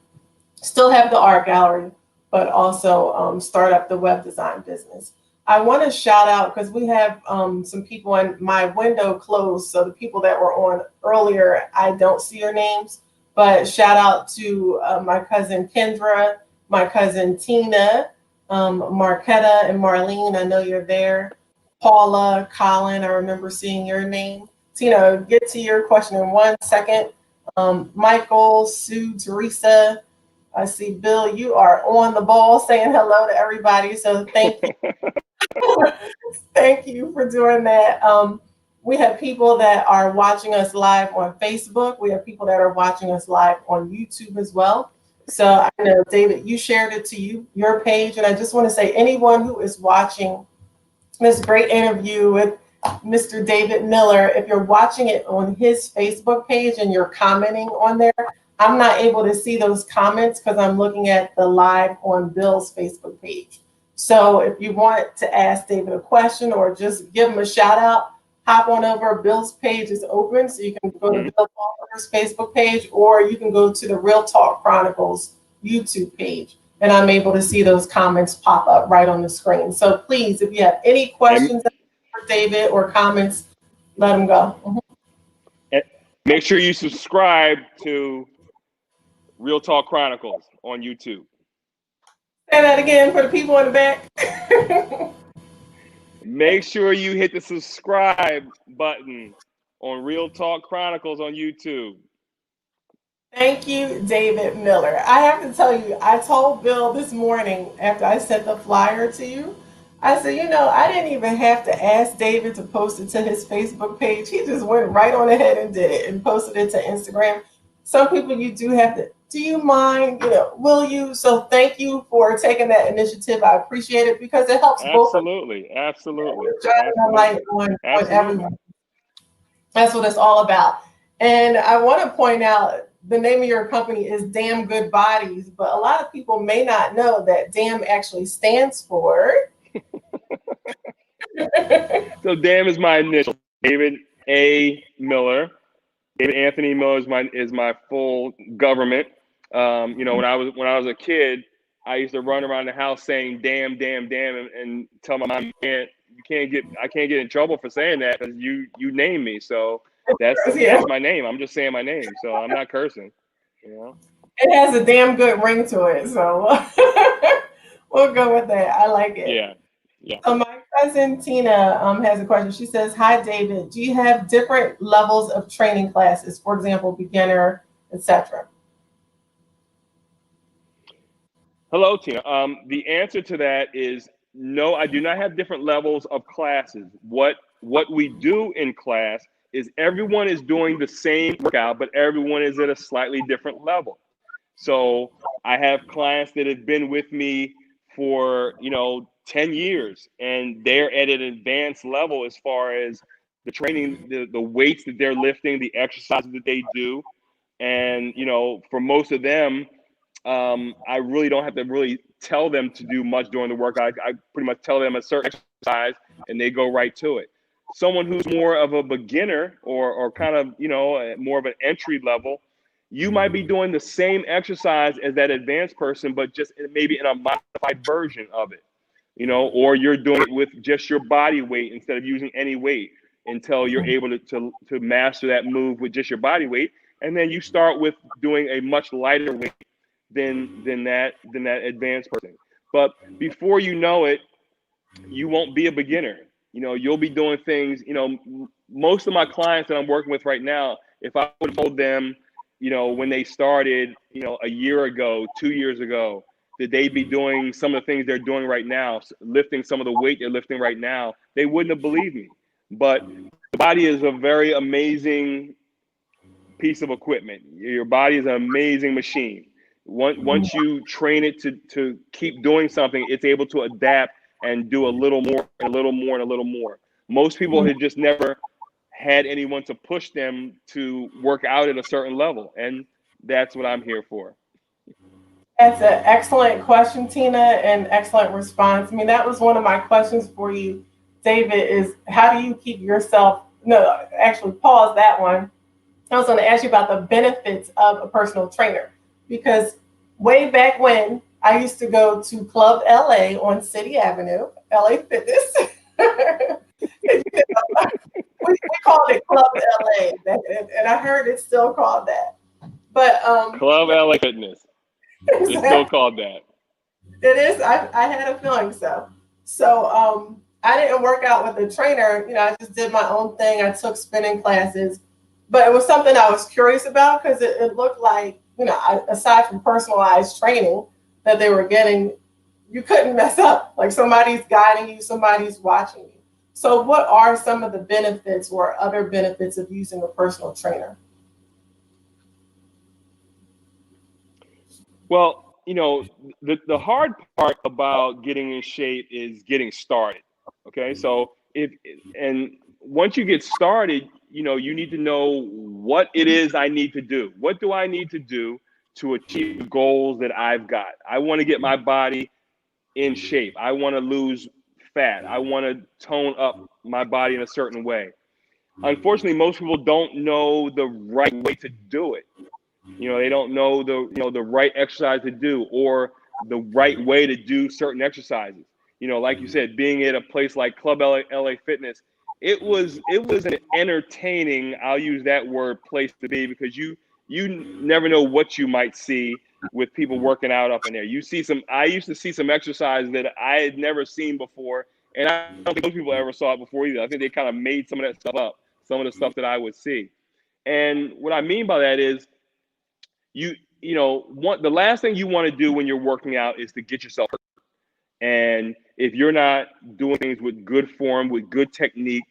Still have the art gallery, but also start up the web design business. I want to shout out because we have some people, and my window closed. So the people that were on earlier, I don't see your names, but shout out to my cousin Kendra, my cousin Tina, Marquetta and Marlene. I know you're there. Paula, Colin, I remember seeing your name. Tina, get to your question in 1 second. Michael, Sue, Teresa, I see Bill, you are on the ball saying hello to everybody. So thank you. Thank you for doing that. We have people that are watching us live on Facebook. We have people that are watching us live on YouTube as well. So I know, David, you shared it to your page, and I just want to say, anyone who is watching this great interview with Mr. David Miller, if you're watching it on his Facebook page and you're commenting on there, I'm not able to see those comments because I'm looking at the live on Bill's Facebook page. So if you want to ask David a question or just give him a shout out, hop on over. Bill's page is open, so you can go to Bill Walker's Facebook page, or you can go to the Real Talk Chronicles YouTube page, and I'm able to see those comments pop up right on the screen. So please, if you have any questions for David or comments, let them go. And make sure you subscribe to Real Talk Chronicles on YouTube. Say that again for the people in the back. Make sure you hit the subscribe button on Real Talk Chronicles on YouTube. Thank you, David Miller. I have to tell you, I told Bill this morning after I sent the flyer to you, I said, I didn't even have to ask David to post it to his Facebook page. He just went right on ahead and did it and posted it to Instagram. Some people you do have to, do you mind, will you? So thank you for taking that initiative. I appreciate it because it helps both of us. Absolutely. On everyone. That's what it's all about. And I want to point out, the name of your company is D.A.M Good Bodies, but a lot of people may not know that D.A.M actually stands for. So D.A.M is my initial, David A. Miller. David Anthony Miller is my full government. When I was a kid, I used to run around the house saying "damn, damn, damn" and tell my mom, I can't get in trouble for saying that because you named me. So that's my name. I'm just saying my name, so I'm not cursing. It has a damn good ring to it, so we'll go with that. I like it. Yeah. So my cousin Tina has a question. She says, "Hi, David. Do you have different levels of training classes? For example, beginner, etc." Hello, Tina. The answer to that is no. I do not have different levels of classes. What we do in class is everyone is doing the same workout, but everyone is at a slightly different level. So I have clients that have been with me for 10 years, and they're at an advanced level as far as the training, the weights that they're lifting, the exercises that they do. And for most of them, I really don't have to really tell them to do much during the workout. I pretty much tell them a certain exercise and they go right to it. Someone who's more of a beginner or kind of, more of an entry level, you might be doing the same exercise as that advanced person, but just maybe in a modified version of it, or you're doing it with just your body weight instead of using any weight until you're able to master that move with just your body weight. And then you start with doing a much lighter weight than that advanced person. But before you know it, you won't be a beginner. You'll be doing things. Most of my clients that I'm working with right now, if I would have told them, when they started, a year ago, 2 years ago, that they'd be doing some of the things they're doing right now, lifting some of the weight they're lifting right now, they wouldn't have believed me. But the body is a very amazing piece of equipment. Your body is an amazing machine. Once you train it to keep doing something, it's able to adapt and do a little more, and a little more, and a little more. Most people have just never had anyone to push them to work out at a certain level, and that's what I'm here for. That's an excellent question, Tina, and excellent response. I mean, that was one of my questions for you, David, is how do you keep yourself, no, actually pause that one. I was going to ask you about the benefits of a personal trainer, because way back when I used to go to Club LA on City Avenue, LA Fitness. we called it Club LA, and I heard it's still called that. But Club LA Fitness. It's still called that. It is. I had a feeling so. So I didn't work out with a trainer. I just did my own thing. I took spinning classes, but it was something I was curious about because it looked like, aside from personalized training that they were getting, you couldn't mess up. Like somebody's guiding you, somebody's watching you. So what are some of the benefits or other benefits of using a personal trainer? Well, the hard part about getting in shape is getting started. Okay, so if and once you get started, you need to know what it is I need to do. What do I need to do to achieve the goals that I've got? I want to get my body in shape. I want to lose fat. I want to tone up my body in a certain way. Unfortunately, most people don't know the right way to do it. They don't know the right exercise to do, or the right way to do certain exercises. Like you said, being at a place like Club LA Fitness, it was an entertaining, I'll use that word, place to be, because you never know what you might see with people working out up in there. I used to see some exercises that I had never seen before, and I don't think most people ever saw it before either. I think they kind of made some of that stuff up, some of the stuff that I would see. And what I mean by that is, the last thing you want to do when you're working out is to get yourself hurt. And if you're not doing things with good form, with good technique,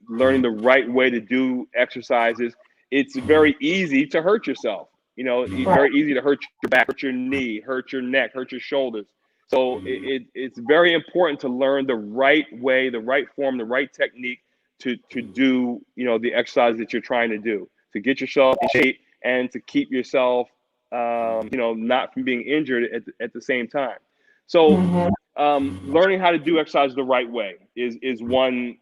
learning the right way to do exercises, it's very easy to hurt yourself. It's Right. very easy to hurt your back, hurt your knee, hurt your neck, hurt your shoulders. So it's very important to learn the right way, the right form, the right technique to do the exercise that you're trying to do, to get yourself in shape and to keep yourself not from being injured at the same time. So Mhm. learning how to do exercise the right way is one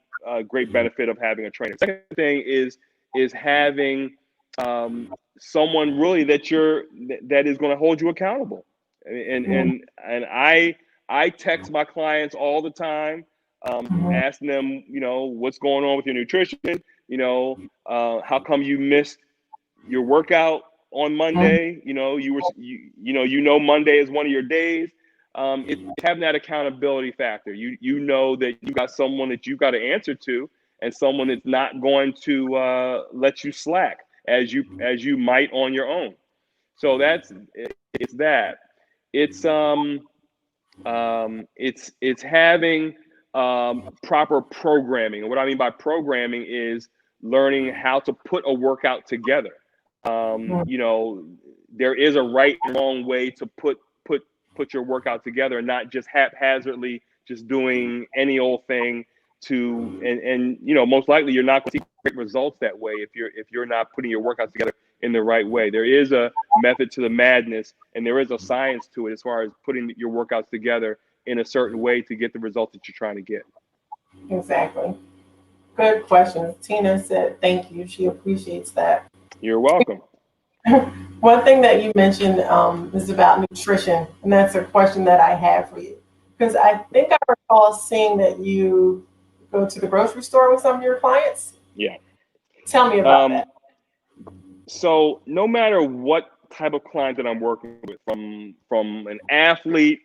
great benefit of having a trainer. Second thing is having someone really that is going to hold you accountable. And I text my clients all the time, Mhm. asking them, what's going on with your nutrition. How come you missed your workout on Monday? Monday is one of your days. It's having that accountability factor. You know that you got someone that you got to answer to, and someone that's not going to let you slack as you might on your own. So it's that. It's it's having proper programming. And what I mean by programming is learning how to put a workout together. There is a right and wrong way to put your workout together, and not just haphazardly just doing any old thing and most likely you're not going to see great results that way if you're not putting your workouts together in the right way. There is a method to the madness, and there is a science to it as far as putting your workouts together in a certain way to get the results that you're trying to get. Exactly. Good question. Tina said thank you. She appreciates that. You're welcome. One thing that you mentioned is about nutrition, and that's a question that I have for you. Because I think I recall seeing that you go to the grocery store with some of your clients. Yeah. Tell me about Um, that. so no matter what type of client that I'm working with, from an athlete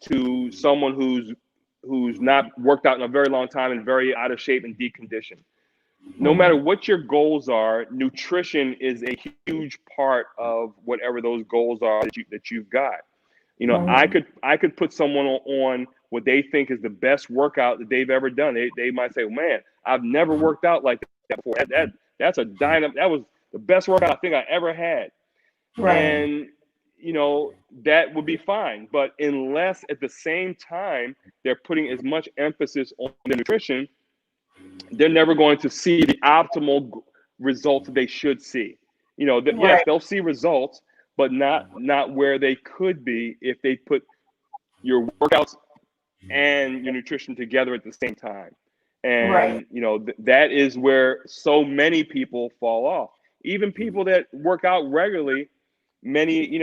to someone who's not worked out in a very long time and very out of shape and deconditioned, no matter Mhm. what your goals are, nutrition is a huge part of whatever those goals are that you've got. I Mhm. could put someone on what they think is the best workout that they've ever done. They might say, "Man, I've never worked out like that before. That's a dynamic. That was the best workout I think I ever had." Right. And that would be fine. But unless at the same time they're putting as much emphasis on the nutrition, they're never going to see the optimal results that they should see. Yes, Right. they'll see results, but not where they could be if they put your workouts and your nutrition together at the same time. Right. And that is where so many people fall off. Even people that work out regularly, many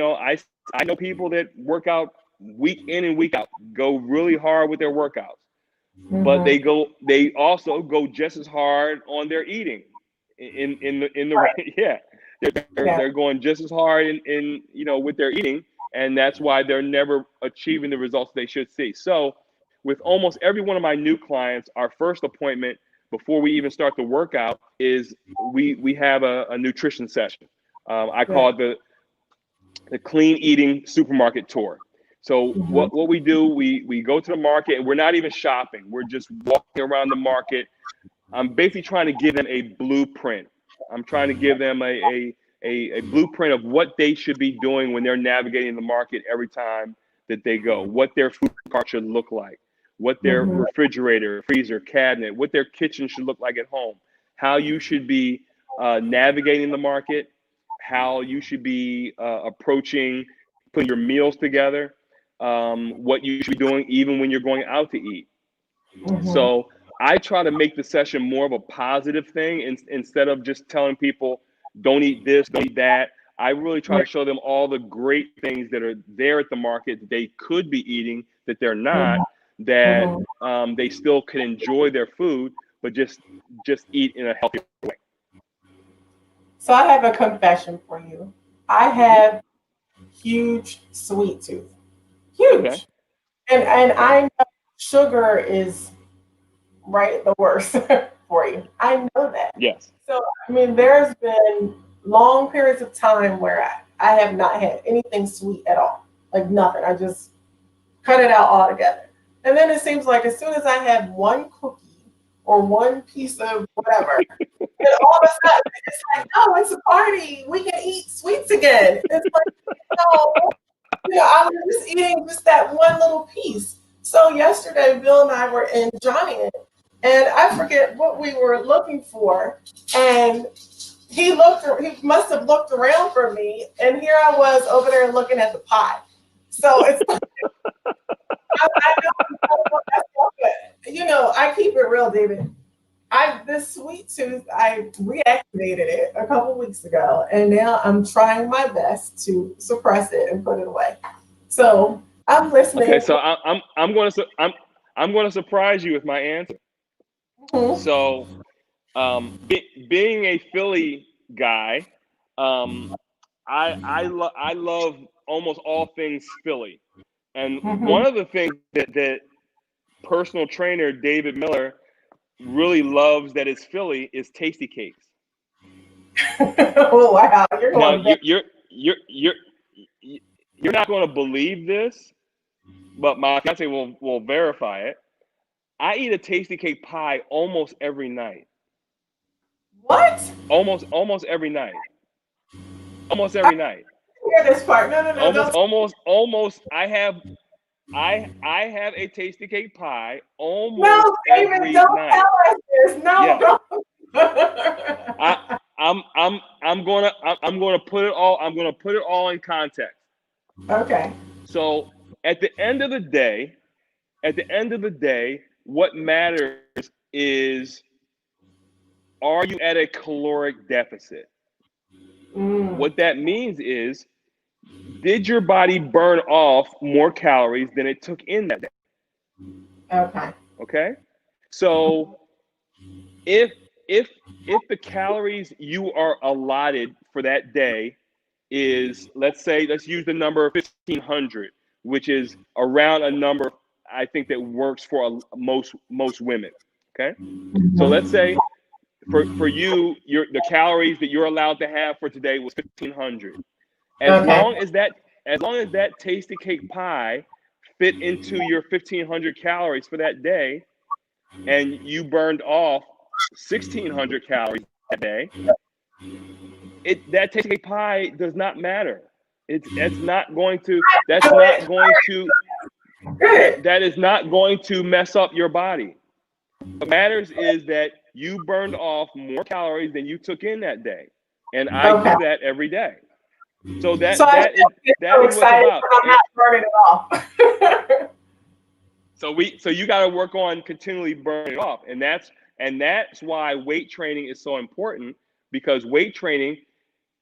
I know people that work out week in and week out, go really hard with their workouts, but Mhm. they also go just as hard on their eating in the Right. yeah, Yeah. they're going just as hard in with their eating, and that's why they're never achieving the results they should see. So with almost every one of my new clients, our first appointment before we even start the workout is we have a nutrition session. I Yeah. call it the clean eating supermarket tour. So Mhm. what we do, we go to the market, and we're not even shopping. We're just walking around the market. I'm basically trying to give them a blueprint. I'm trying to give them a blueprint of what they should be doing when they're navigating the market every time that they go, what their food cart should look like, what their refrigerator, freezer, cabinet, what their kitchen should look like at home, how you should be navigating the market, how you should be approaching putting your meals together, what you should be doing even when you're going out to eat. So I try to make the session more of a positive thing instead of just telling people, don't eat this, don't eat that. I really try to show them all the great things that are there at the market that they could be eating, that they're not, that they still can enjoy their food, but just eat in a healthy way. So I have a confession for you. I have huge sweet tooth. Huge. Okay. And I know sugar is the worst for you. I know that. Yes. So I mean there's been long periods of time where I have not had anything sweet at all. Like nothing. I just cut it out altogether. And then it seems like as soon as I have one cookie or one piece of whatever, and all of a sudden it's like, oh, it's a party. We can eat sweets again. It's like, I was just eating just that one little piece. So yesterday, Bill and I were in Giant, and I forget what we were looking for, and he must have looked around for me, and here I was over there looking at the pie. So it's like, I know, I keep it real, David. This sweet tooth, I reactivated it a couple weeks ago, and now I'm trying my best to suppress it and put it away. So I'm listening. Okay, so I'm going to surprise you with my answer. So, being a Philly guy, I love almost all things Philly, and one of the things that personal trainer David Miller really loves that is Philly is tasty cakes. Oh wow! You're not going to believe this, but my fiance will verify it. I eat a tasty cake pie almost every night. What? Almost every night. Almost every night. Hear this part? No. Almost. I have a tasty cake pie almost every don't night. Tell us this. No. I'm gonna put it all in context. Okay. So at the end of the day, what matters is, are you at a caloric deficit? What that means is, did your body burn off more calories than it took in that day? Okay. So if the calories you are allotted for that day is, let's use the number 1,500, which is around a number I think that works for most women. Okay. So let's say for you, the calories that you're allowed to have for today was 1,500. As long as that tasty cake pie fit into your 1,500 calories for that day, and you burned off 1,600 calories that day, that tasty cake pie does not matter. That is not going to mess up your body. What matters is that you burned off more calories than you took in that day, and I do that every day. So that is what's about. I'm not burning it off. So you got to work on continually burning it off, and that's why weight training is so important, because weight training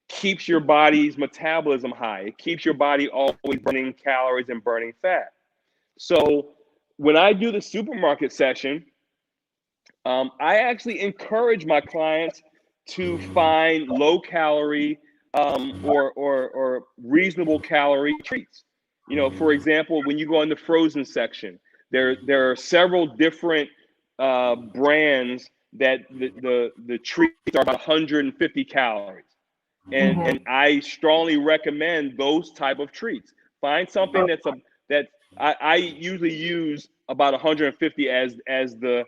keeps your body's metabolism high. It keeps your body always burning calories and burning fat. So when I do the supermarket session, I actually encourage my clients to find low calorie or reasonable calorie treats. For example, when you go in the frozen section, there are several different brands that the treats are about 150 calories. And I strongly recommend those type of treats. Find something that I usually use about 150 as the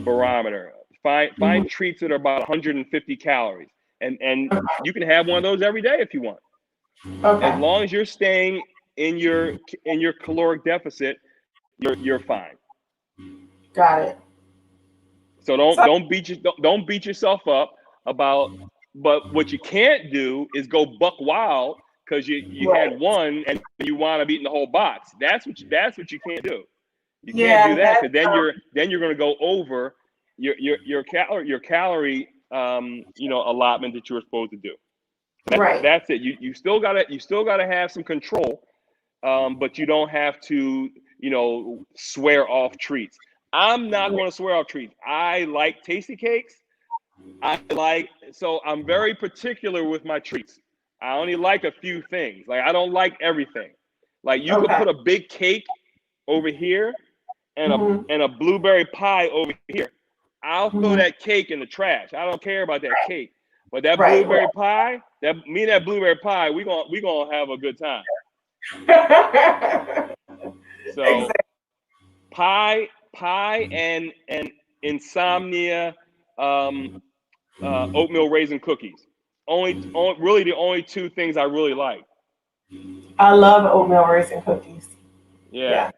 barometer. Find treats that are about 150 calories, and you can have one of those every day if you want. Okay. As long as you're staying in your caloric deficit, you're fine. Got it. So don't beat yourself up about. But what you can't do is go buck wild because you had one and you wind up eating the whole box. That's what you can't do. You can't do that because then you're going to go over your calorie allotment that you were supposed to do. That's it. You still gotta have some control, but you don't have to swear off treats. I'm not going to swear off treats. I like tasty cakes. So I'm very particular with my treats. I only like a few things. Like I don't like everything. Like you could put a big cake over here and a blueberry pie over here. I'll throw that cake in the trash. I don't care about that cake. But that blueberry pie, that blueberry pie, we gonna have a good time. So pie and insomnia, oatmeal raisin cookies. Really the only two things I really like. I love oatmeal raisin cookies. Yeah.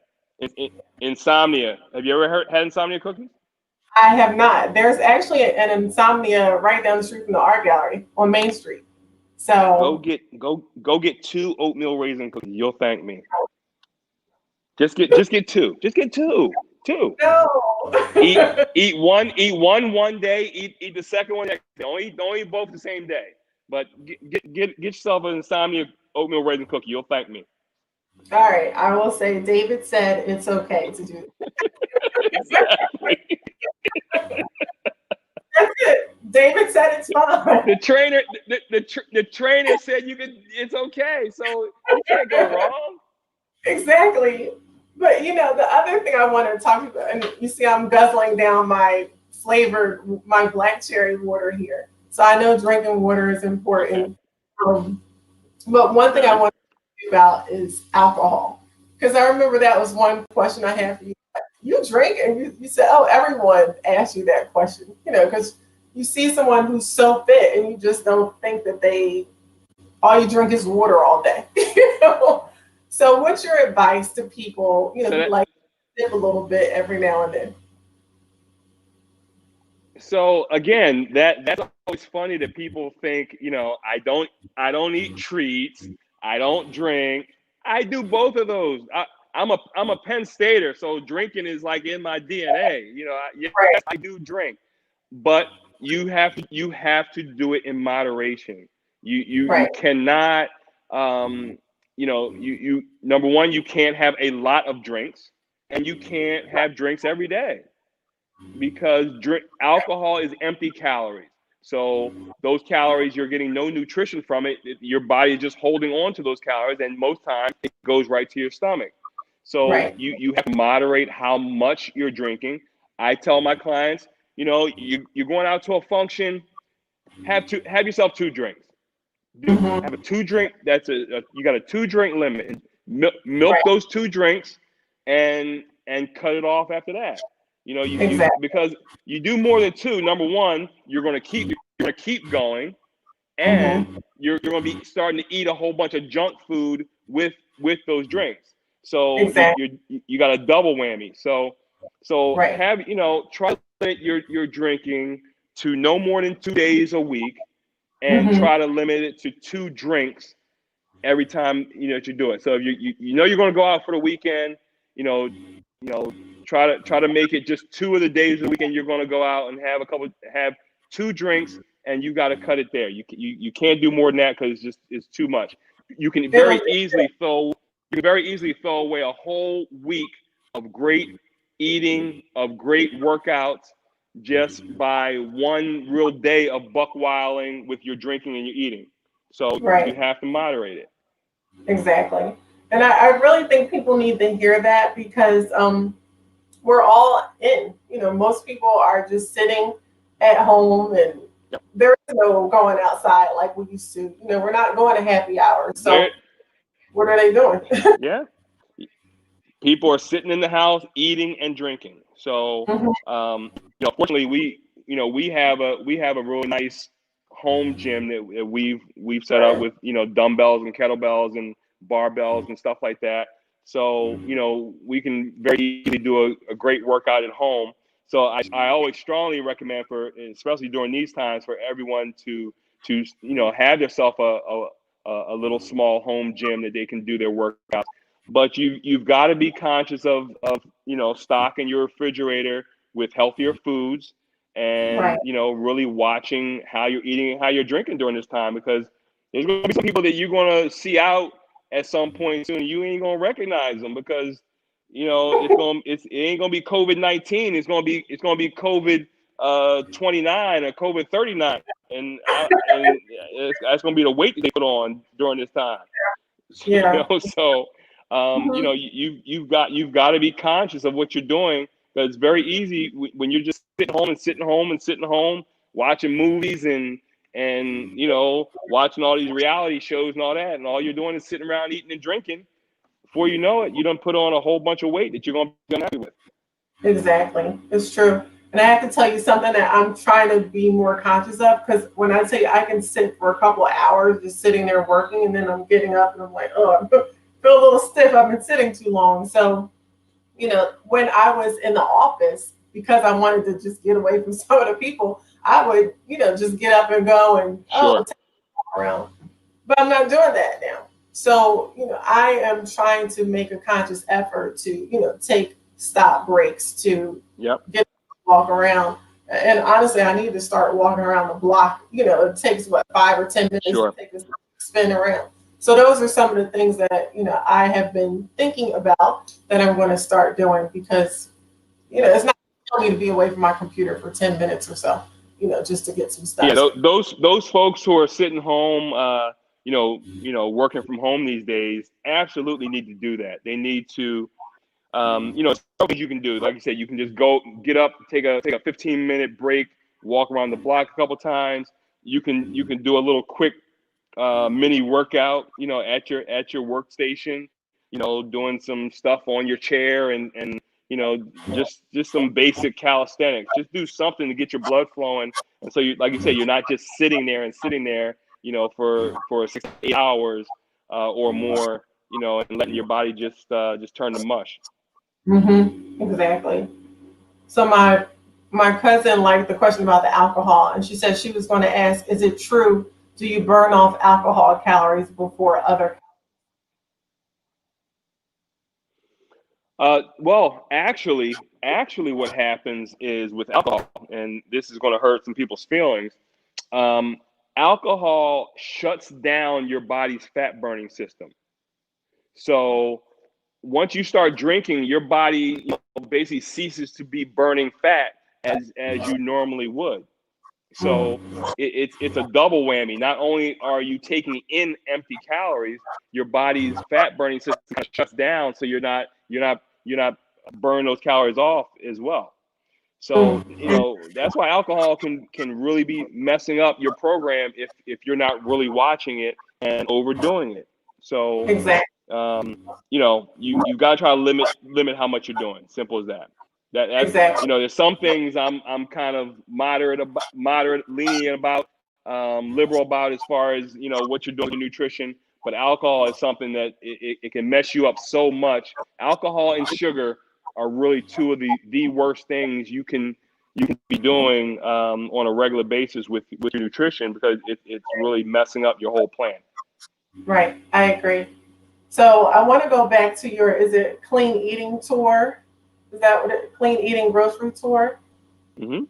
Insomnia. Have you ever had insomnia cookies? I have not. There's actually an insomnia right down the street from the art gallery on Main Street. So go get 2 oatmeal raisin cookies. You'll thank me. Just get 2. Just get 2. 2. No. eat one day. Eat the second one. Don't eat both the same day. But get yourself an insomnia oatmeal raisin cookie. You'll thank me. All right. I will say David said it's okay to do that. Exactly. That's it. David said it's fine. The trainer said it's okay. So you can't go wrong. Exactly. But the other thing I want to talk about, and you see I'm guzzling down my black cherry water here. So I know drinking water is important. But one thing I want to talk about is alcohol. Because I remember that was one question I had for you. You drink, and you said, oh, everyone asked you that question. Because you see someone who's so fit and you just don't think that all you drink is water all day. So what's your advice to people, who like to sip a little bit every now and then? So again, that's always funny that people think, I don't eat treats, I don't drink. I do both of those. I'm a Penn Stater, so drinking is like in my DNA. Yes, I do drink, but you have to do it in moderation. You cannot. You number one, you can't have a lot of drinks, and you can't have drinks every day because alcohol is empty calories. So those calories, you're getting no nutrition from it. Your body is just holding on to those calories, and most times it goes right to your stomach. So you have to moderate how much you're drinking. I tell my clients, you're going out to a function, have yourself 2 drinks. Have a 2 drink. You got a 2 drink limit. Milk those 2 drinks, and cut it off after that. Because you do more than 2. Number one, you're going to keep going, and you're going to be starting to eat a whole bunch of junk food with those drinks. So you got a double whammy. So have try to limit your drinking to no more than 2 days a week, and try to limit it to 2 drinks every time that you do it. So if you're going to go out for the weekend, try to make it just 2 of the days of the weekend you're going to go out and have 2 drinks, and you got to cut it there. You can't do more than that because it's too much. You can very easily throw away a whole week of great eating, of great workouts, just by one real day of buck-wilding with your drinking and your eating. So you have to moderate it. Exactly. And I really think people need to hear that because we're all in. Most people are just sitting at home, and there is no going outside like we used to. We're not going to happy hours. So what are they doing? Yeah. People are sitting in the house eating and drinking. So fortunately we have a really nice home gym that we've set up with, dumbbells and kettlebells and barbells and stuff like that. So, we can very easily do a great workout at home. So I always strongly recommend, for especially during these times, for everyone to have yourself a little small home gym that they can do their workouts. But you've got to be conscious of stocking your refrigerator with healthier foods, and Right. really watching how you're eating and how you're drinking during this time, because there's going to be some people that you're going to see out at some point soon. You ain't going to recognize them, because it ain't going to be COVID-19. It's going to be COVID 29 or COVID 39, and that's going to be the weight that they put on during this time. Yeah. So you've got to be conscious of what you're doing, because it's very easy when you're just sitting home watching movies and watching all these reality shows and all that, and all you're doing is sitting around eating and drinking. Before you know it, you done put on a whole bunch of weight that you're going to be unhappy with. Exactly. It's true. And I have to tell you something that I'm trying to be more conscious of, because when I tell you I can sit for a couple of hours just sitting there working, and then I'm getting up and I'm like, oh, I feel a little stiff. I've been sitting too long. So, when I was in the office, because I wanted to just get away from some of the people, I would, just get up and go and Sure. take a walk around. But I'm not doing that now. So, I am trying to make a conscious effort to, take stop breaks to Yep. get walk around. And honestly, I need to start walking around the block. It takes 5 or 10 minutes Sure. to take this spin around. So those are some of the things that I have been thinking about that I'm going to start doing, because it's not for me to be away from my computer for 10 minutes or so, just to get some stuff. Yeah, those folks who are sitting home, working from home these days, absolutely need to do that. They need to, something you can do. Like you said, you can just get up, take a 15-minute break, walk around the block a couple times. You can do a little quick mini workout, at your workstation, doing some stuff on your chair, and just some basic calisthenics. Just do something to get your blood flowing. And so like you said, you're not just sitting there, for 6 to 8 hours or more, and letting your body just turn to mush. Exactly. So my cousin liked the question about the alcohol, and she said she was going to ask, is it true? Do you burn off alcohol calories before other? Well, actually, what happens is with alcohol, and this is going to hurt some people's feelings. Um, Alcohol shuts down your body's fat burning system. So once you start drinking, your body basically ceases to be burning fat as you normally would. So it's a double whammy. Not only are you taking in empty calories, your body's fat burning system kind of shuts down, so you're not burning those calories off as well. So that's why alcohol can really be messing up your program if you're not really watching it and overdoing it. So Exactly. you got to try to limit how much you're doing. Simple as that. That's Exactly. There's some things I'm kind of moderate, lenient about, liberal about, as far as what you're doing with nutrition. But alcohol is something that it can mess you up so much. Alcohol and sugar are really two of the worst things you can be doing on a regular basis with your nutrition, because it's really messing up your whole plan. Right. I agree. So I want to go back to your, is it clean eating tour? Is that what clean eating grocery tour Mm-hmm.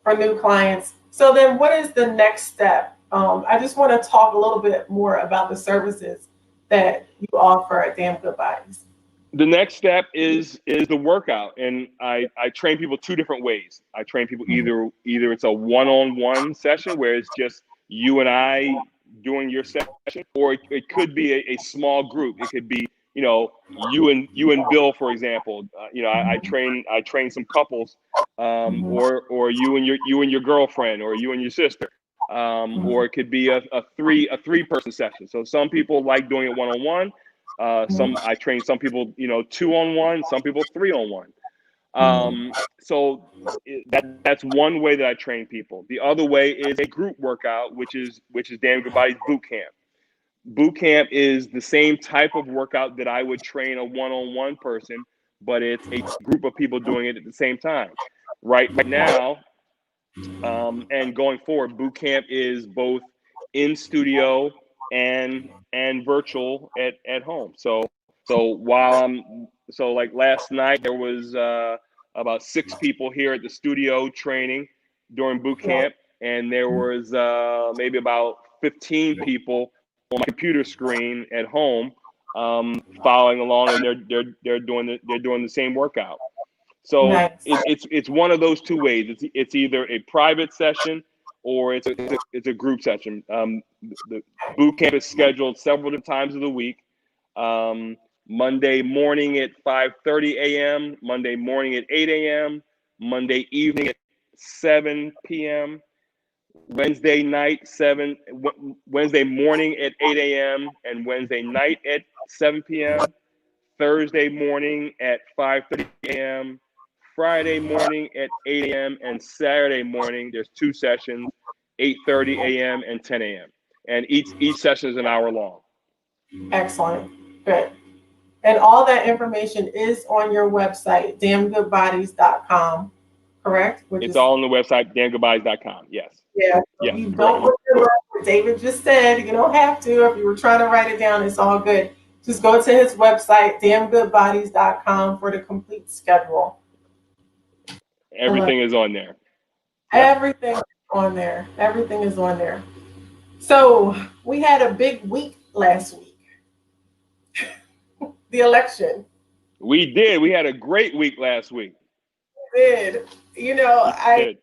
for new clients? So then what is the next step? I just want to talk a little bit more about the services that you offer at Damn Good Bodies. The next step is the workout, and I train people two different ways. I train people either it's a one-on-one session where it's just you and I doing your session, or it could be a small group. It could be you and Bill, for example. I train some couples, or you and your girlfriend, or you and your sister, or it could be a three-person session. So some people like doing it one-on-one. I train some people, 2-on-1, some people 3-on-1. So that's one way that I train people. The other way is a group workout, which is D.A.M. Good Bodies Boot Camp. Boot camp is the same type of workout that I would train a one-on-one person, but it's a group of people doing it at the same time. Right now, and going forward, boot camp is both in studio and virtual at home. So like last night there was about 6 people here at the studio training during boot camp, and there was maybe about 15 people on my computer screen at home following along, and they're doing the same workout. So Nice. it's one of those two ways. It's either a private session or it's a group session. The boot camp is scheduled several times of the week. Monday morning at 5:30 a.m., Monday morning at 8 a.m., Monday evening at 7 p.m., Wednesday morning at 8 a.m., and Wednesday night at 7 p.m., Thursday morning at 5:30 a.m., Friday morning at 8 a.m., and Saturday morning there's 2 sessions, 8:30 a.m. and 10 a.m. And each session is an hour long. Excellent. Good. And all that information is on your website, damgoodbodies.com, correct? It's all on the website, damgoodbodies.com. Yes. Yeah. Yes. You don't remember what David just said. You don't have to. If you were trying to write it down, it's all good. Just go to his website, damgoodbodies.com, for the complete schedule. Everything is on there. Everything is on there. Everything is on there. So we had a big week last week. The election. We did. We had a great week last week. We did. You know, I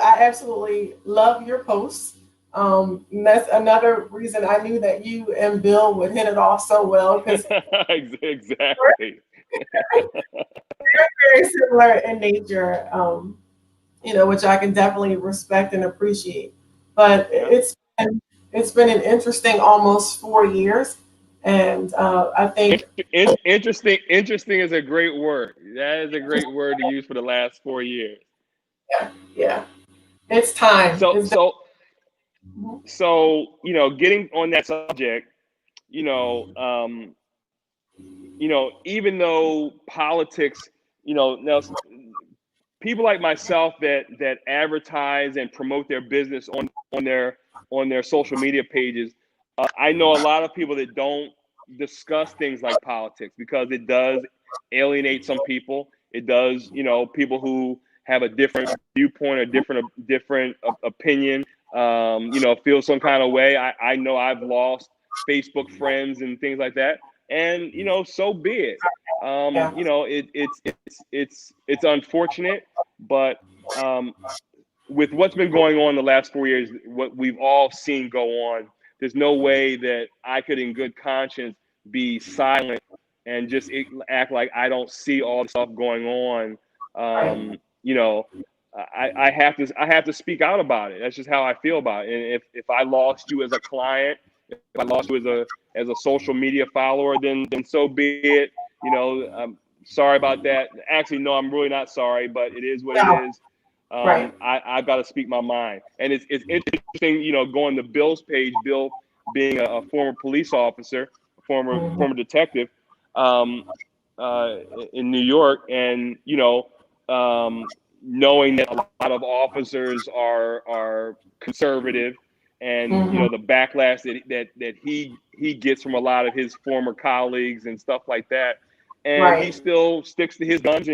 absolutely love your posts. And that's another reason I knew that you and Bill would hit it off so well, because exactly. they're very similar in nature, you know, which I can definitely respect and appreciate. But it's been an interesting almost 4 years. And I think interesting is a great word. That is a great word to use for the last 4 years. Yeah. It's time. So you know, getting on that subject, you know, even though politics, now people like myself that advertise and promote their business on their social media pages, I know a lot of people that don't discuss things like politics because it does alienate some people. It does, people who have a different viewpoint or different opinion, feel some kind of way. I know I've lost Facebook friends and things like that, and so be it. It's unfortunate, but with what's been going on the last 4 years, what we've all seen go on, there's no way that I could, in good conscience, be silent and just act like I don't see all the stuff going on. I have to speak out about it. That's just how I feel about it. And if I lost you as a client, if I lost you as a social media follower, then so be it. I'm sorry about that. Actually, no, I'm really not sorry, but it is what it is. I've got to speak my mind. And it's interesting, going to Bill's page, Bill being a former police officer, former detective in New York, and knowing that a lot of officers are conservative, and the backlash that he gets from a lot of his former colleagues and stuff like that, and he still sticks to his guns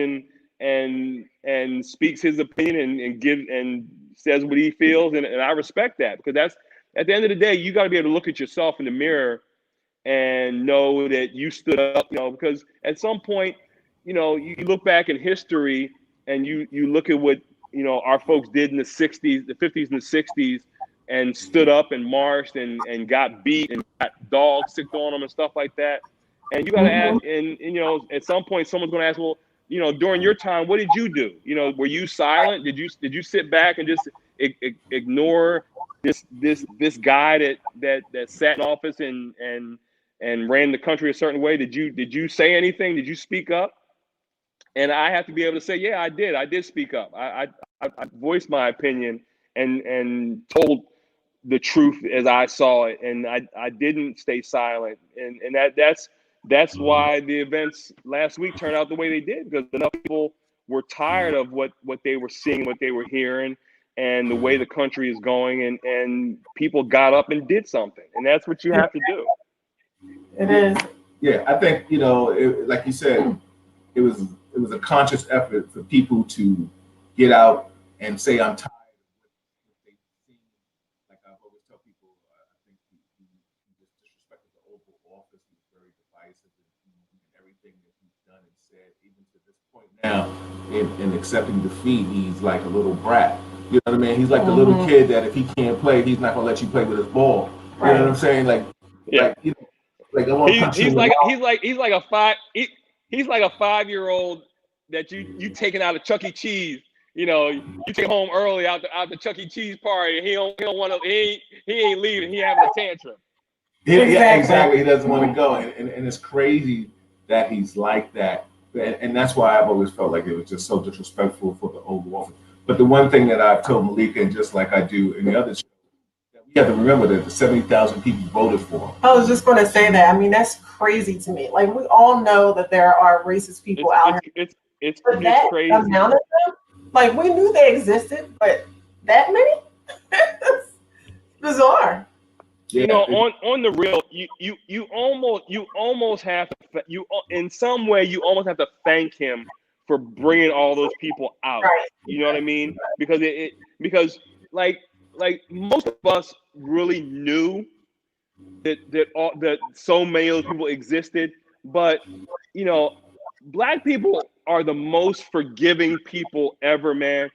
and speaks his opinion and says what he feels, and I respect that, because that's, at the end of the day, you got to be able to look at yourself in the mirror and know that you stood up, because at some point, you look back in history and you look at what our folks did in the 60s, the 50s and the 60s, and stood up and marched and got beat and got dogs sicked on them and stuff like that. And you got to ask, and at some point someone's going to ask, well, during your time, what did you do? Were you silent? Did you sit back and just ignore this guy that sat in office and ran the country a certain way? Did you say anything? Did you speak up? and I have to be able to say, yeah, I did speak up. I voiced my opinion and told the truth as I saw it, and I didn't stay silent, and that's why the events last week turned out the way they did, because enough people were tired of what they were seeing, what they were hearing, and the way the country is going, and people got up and did something, and that's what you have to do. It is. Yeah, I think, like you said, it was a conscious effort for people to get out and say, I'm tired of what they've seen. Like I've always tell people, I think he just disrespected the Oval Office. He was very divisive in everything that he's done and said, even to this point now, in accepting defeat, he's like a little brat. You know what I mean? He's like the little kid that if he can't play, he's not gonna let you play with his ball. You know what I'm saying? Like, Yeah. Like I want to punch he's you like a 5-year-old that you taking out of Chuck E. Cheese. You take home early out the Chuck E. Cheese party. He don't want to. He ain't leaving. He having a tantrum. Yeah, exactly. He doesn't want to go, and it's crazy that he's like that. And that's why I've always felt like it was just so disrespectful for the Oval Office. But the one thing that I've told Malika, and just like I do in the other show, we have to remember that the 70,000 people voted for him. I was just going to say that. I mean, that's crazy to me. Like, we all know that there are racist people out here. It's that crazy. Amount of them, like, we knew they existed, but that many? That's bizarre. Yeah, on the real, you almost have to, in some way you almost have to thank him for bringing all those people out. Right. You know what I mean? Because because like most of us really knew that so many of those people existed, but Black people are the most forgiving people ever, man.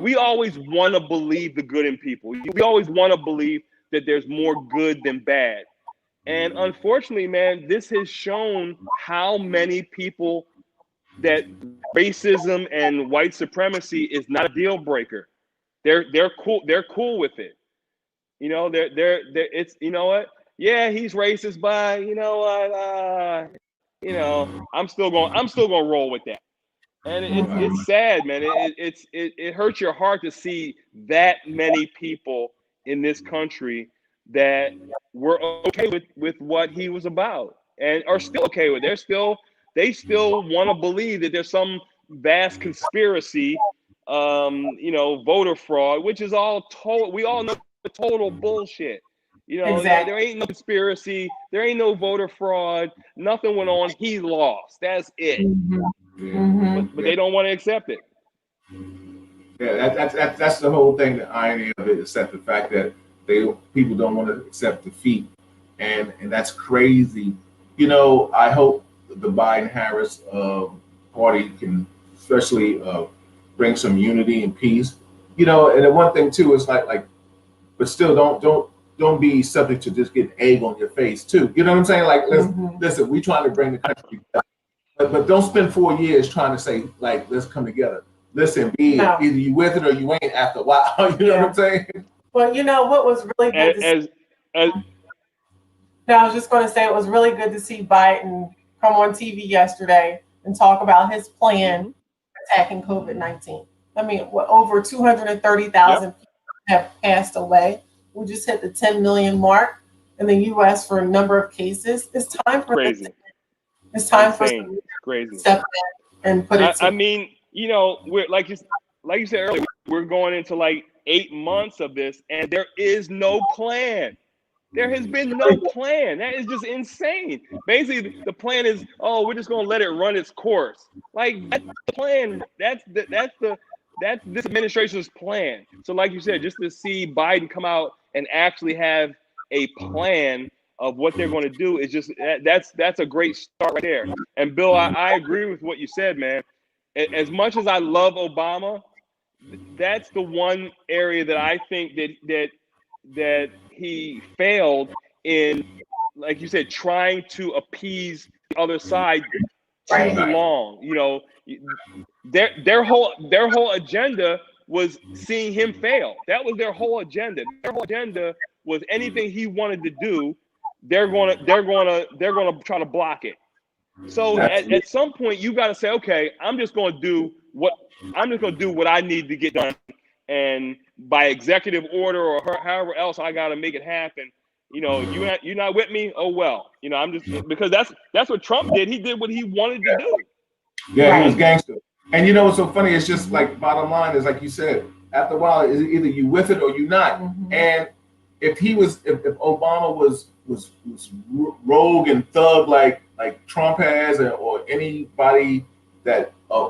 We always want to believe the good in people. We always want to believe that there's more good than bad. And unfortunately, man, this has shown how many people that racism and white supremacy is not a deal breaker. They're cool with it. It's, what? Yeah, he's racist, but you know what? I'm still gonna roll with that. And it's sad, man. It hurts your heart to see that many people in this country that were okay with what he was about and are still okay with. They still want to believe that there's some vast conspiracy, voter fraud, which is all we all know total bullshit. Exactly. There ain't no conspiracy, there ain't no voter fraud, nothing went on. He lost. That's it. But they don't want to accept it. Yeah, that's the whole thing. The irony of it is that the fact that people don't want to accept defeat, and that's crazy. I hope the Biden-Harris party can especially bring some unity and peace. And the one thing too is like, but still don't be subject to just getting egg on your face too. You know what I'm saying? Like, listen, we trying to bring the country together. But don't spend 4 years trying to say, like, let's come together. Listen, either you with it or you ain't after a while. You know what I'm saying? Well, what was really good I was just going to say it was really good to see Biden come on TV yesterday and talk about his plan attacking COVID-19. I mean, over 230,000 people have passed away. We just hit the 10 million mark in the U.S. for a number of cases. It's time for crazy. It's time for crazy. Step in and put it. I mean, we're like you said earlier, we're going into like 8 months of this, and there is no plan. There has been no plan. That is just insane. Basically, the plan is, we're just gonna let it run its course. Like, that's the plan. That's this administration's plan. So, like you said, just to see Biden come out and actually have a plan of what they're going to do is just that's a great start right there. And Bill, I agree with what you said, man. As much as I love Obama, that's the one area that I think that he failed in, like you said, trying to appease the other side too long. Their whole agenda was seeing him fail. That was their whole agenda. Their whole agenda was anything he wanted to do, they're gonna try to block it. So at some point, you got to say, okay, I'm just going to do what I need to get done, and by executive order or however else I got to make it happen. You're not with me. Oh well. I'm just because that's what Trump did. He did what he wanted to do. Yeah, he was gangster. And you know what's so funny? It's just like bottom line is like you said. After a while, it's either you with it or you not. And if Obama was rogue and thug like Trump has, or anybody that a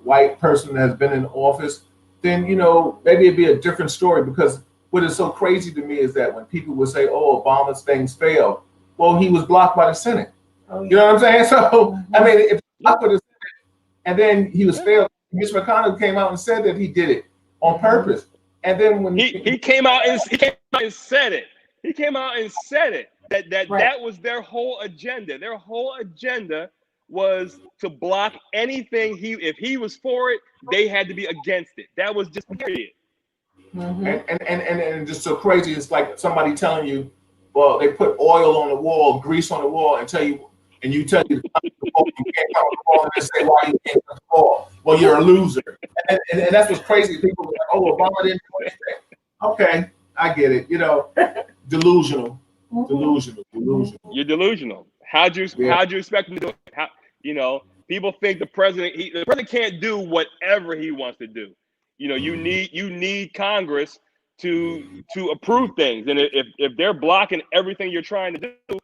white person that has been in office, then maybe it'd be a different story. Because what is so crazy to me is that when people would say, "Oh, Obama's things failed," well, he was blocked by the Senate. Oh, yeah. You know what I'm saying? So I mean, if blocked by the Senate, and then he was failed, Mitch McConnell came out and said that he did it on purpose. And then when he came out and said it. He came out and said it. That was their whole agenda. Their whole agenda was to block anything if he was for it, they had to be against it. That was just period. And just so crazy, it's like somebody telling you, well, they put oil on the wall, grease on the wall, and you tell you to touch the ball, you can't touch the ball, and they say, why you can't touch the ball? Well, you're a loser. And that's what's crazy. People are like, oh, Obama didn't do anything. Okay, I get it. Delusional. You're delusional. How'd you expect him to do it? People think the president can't do whatever he wants to do. You need Congress to approve things, and if they're blocking everything you're trying to do,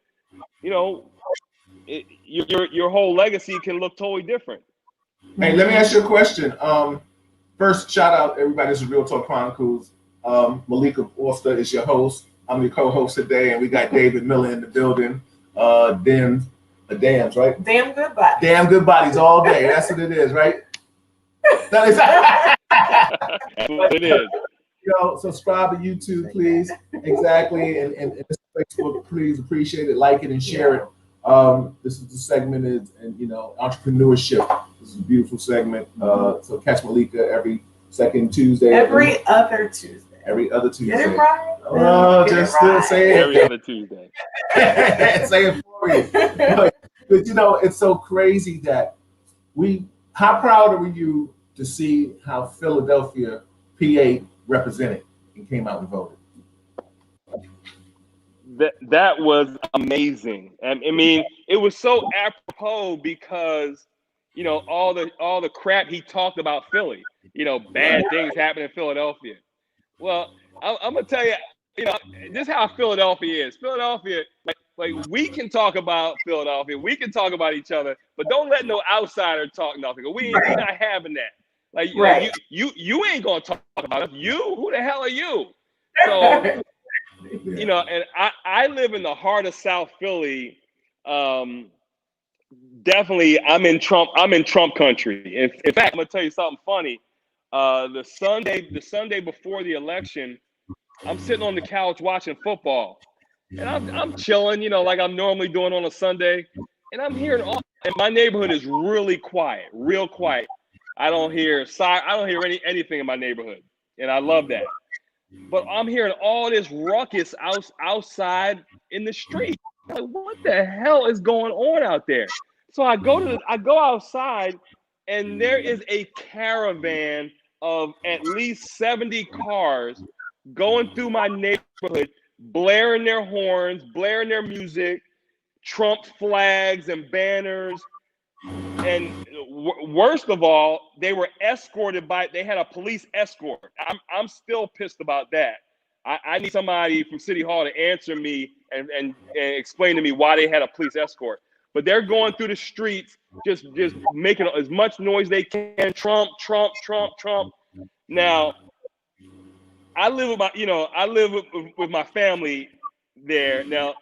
your whole legacy can look totally different. Hey, let me ask you a question. First, shout out everybody. This is Real Talk Chronicles. Malika Forster is your host. I'm your co-host today, and we got David Miller in the building. D.A.M, right? Damn good bodies. Damn good bodies all day. That's what it is, right? That's what it is. Subscribe to YouTube, please. Exactly, and Facebook, please appreciate it, like it, and share it. This is the segment and entrepreneurship. This is a beautiful segment. So catch Malika every second Tuesday. Every other Tuesday. Get it right? Oh, just still say it. Every other Tuesday. Say it for you. But it's so crazy that how proud are you to see how Philadelphia, PA represented and came out and voted? That was amazing. I mean, it was so apropos because all the crap he talked about Philly. Bad things happen in Philadelphia. Well, I'm gonna tell you, this is how Philadelphia is. Philadelphia, like we can talk about Philadelphia, we can talk about each other, but don't let no outsider talk nothing. We're not having that. Like you ain't gonna talk about us. Who the hell are you? So. And I live in the heart of South Philly. Definitely, I'm in Trump country. In fact, I'm gonna tell you something funny. The Sunday before the election, I'm sitting on the couch watching football, and I'm chilling, like I'm normally doing on a Sunday, and I'm hearing and my neighborhood is really quiet, real quiet. I don't hear anything in my neighborhood, and I love that. But I'm hearing all this ruckus outside in the street. I'm like, what the hell is going on out there? So I go outside, and there is a caravan of at least 70 cars going through my neighborhood, blaring their horns, blaring their music, Trump flags and banners. And worst of all, they were escorted they had a police escort. I'm still pissed about that. I need somebody from City Hall to answer me and explain to me why they had a police escort. But they're going through the streets, just making as much noise they can. Trump, Trump, Trump, Trump. Now, I live with my family there now,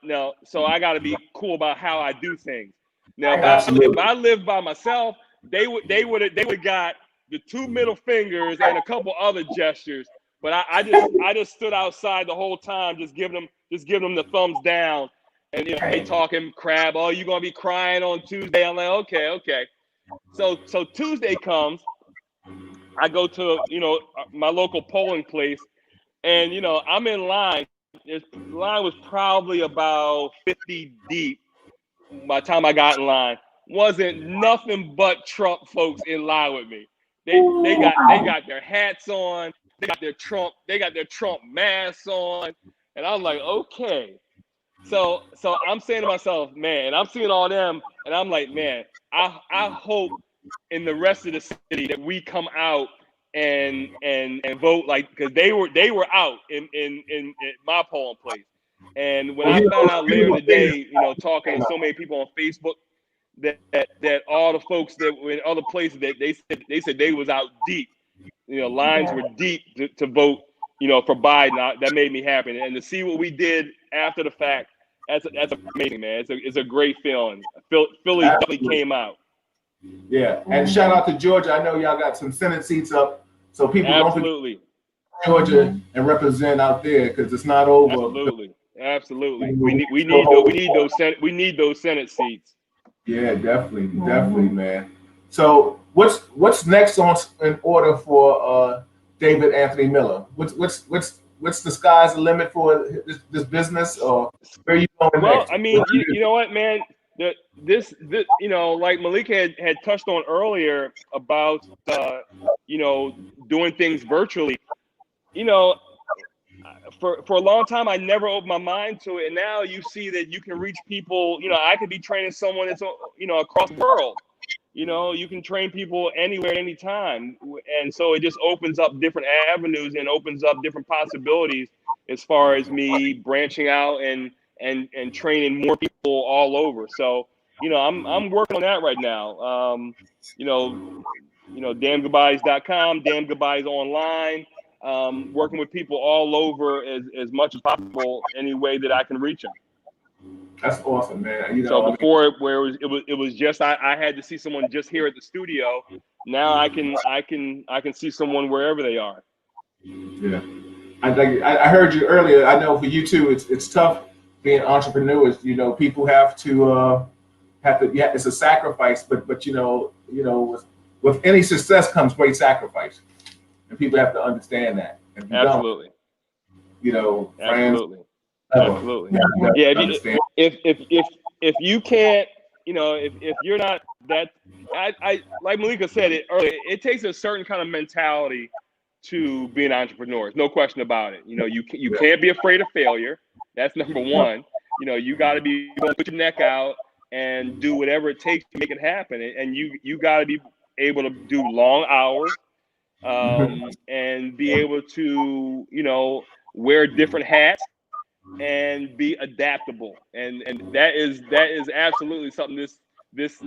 so I got to be cool about how I do things. Now, if I lived by myself, they would have got the 2 middle fingers and a couple other gestures. But I just stood outside the whole time, just giving them the thumbs down, and they talking crap. Oh, you gonna be crying on Tuesday? I'm like, okay. So Tuesday comes, I go to my local polling place, and I'm in line. The line was probably about 50 deep by the time I got in line. wasn't nothing but Trump folks in line with me. They got their hats on, they got their Trump masks on, and I was like, okay. So I'm saying to myself, man, and I'm seeing all them, and I'm like, man, I hope in the rest of the city that we come out and vote, like, because they were out in my polling place. And when I found out later today, talking to so many people on Facebook, that all the folks that were in other places, that they said they was out deep, lines were deep to vote, for Biden. That made me happy, and to see what we did after the fact, that's amazing, man. It's a great feeling. Philly definitely came out. Yeah, and shout out to Georgia. I know y'all got some Senate seats up, so people don't forget Georgia and represent out there, because it's not over. Absolutely. We need those Senate seats. Yeah, definitely, man. So what's next in order for David Anthony Miller? What's the sky's the limit for this business, or where are you going next? Well, I mean, you know what, man. This like Malika had touched on earlier about doing things virtually. For a long time, I never opened my mind to it, and now you see that you can reach people. I could be training someone that's across the world. You can train people anywhere, anytime, and so it just opens up different avenues and opens up different possibilities as far as me branching out and training more people all over. So I'm working on that right now. damgoodbyes.com, damn goodbyes online. Working with people all over as much as possible, any way that I can reach them. That's awesome, man. So before, where it was just I had to see someone just here at the studio. Now I can see someone wherever they are. Yeah, I heard you earlier. I know for you too, it's tough being entrepreneurs. People have to yeah, it's a sacrifice, but with any success comes great sacrifice, and people have to understand that. If you Absolutely. Friends, absolutely. Yeah. If you can't, if you're not that, I like Malika said it earlier, it takes a certain kind of mentality to be an entrepreneur. There's no question about it. You can't be afraid of failure. That's number one. You got to be able to put your neck out and do whatever it takes to make it happen. And you got to be able to do long hours, and be able to, wear different hats and be adaptable. And that is absolutely something this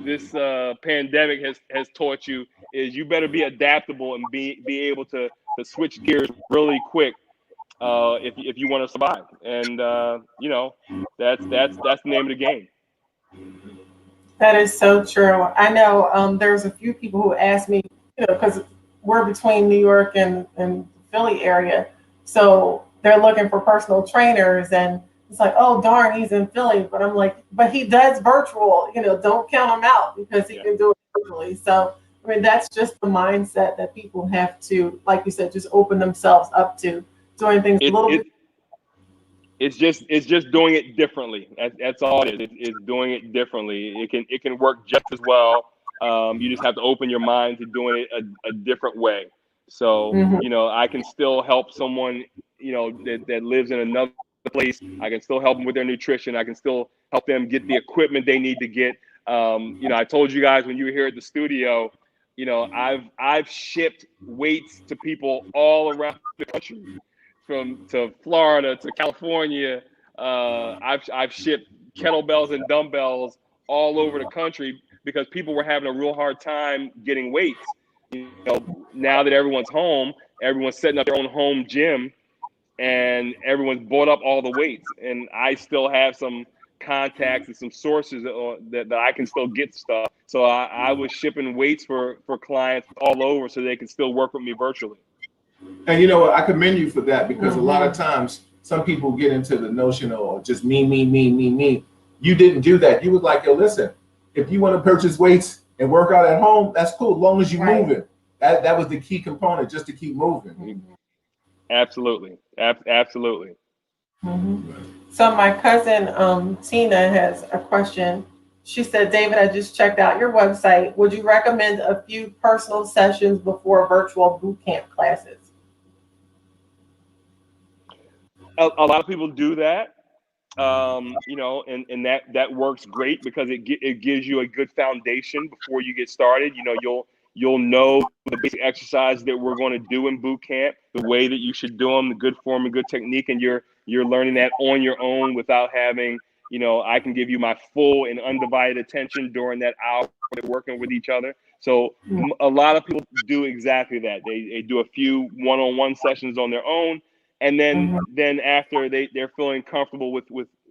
pandemic has taught you, is you better be adaptable and be able to switch gears really quick, if you want to survive. And that's the name of the game. That is so true. I know there's a few people who asked me, because we're between New York and Philly area, so they're looking for personal trainers, and it's like, oh darn, he's in Philly, but I'm like, but he does virtual. Don't count him out, because he can do it virtually. So I mean, that's just the mindset that people have to, like you said, just open themselves up to doing things a little bit. It's just doing it differently. That's all it is. It's doing it differently. It can work just as well. You just have to open your mind to doing it a different way. So I can still help someone that lives in another place. I can still help them with their nutrition. I can still help them get the equipment they need to get. I told you guys when you were here at the studio, I've shipped weights to people all around the country, to Florida to California. I've shipped kettlebells and dumbbells all over the country, because people were having a real hard time getting weights. Now that everyone's home, everyone's setting up their own home gym, and everyone's bought up all the weights. And I still have some contacts and some sources that I can still get stuff. So I was shipping weights for clients all over, so they can still work with me virtually. And I commend you for that, because a lot of times some people get into the notion of just me. You didn't do that. You was like, yo, listen, if you want to purchase weights and work out at home, that's cool, as long as you're moving. That was the key component, just to keep moving. Absolutely. Absolutely. So my cousin Tina has a question. She said, David, I just checked out your website. Would you recommend a few personal sessions before virtual boot camp classes? A lot of people do that. You know, and that works great because it gives you a good foundation before you get started. You know, you'll know the basic exercises that we're going to do in boot camp, the way that you should do them, the good form and good technique, and you're learning that on your own without having, you know, I can give you my full and undivided attention during that hour that we're working with each other. So a lot of people do exactly that. They do a few one-on-one sessions on their own, and then after they're feeling comfortable with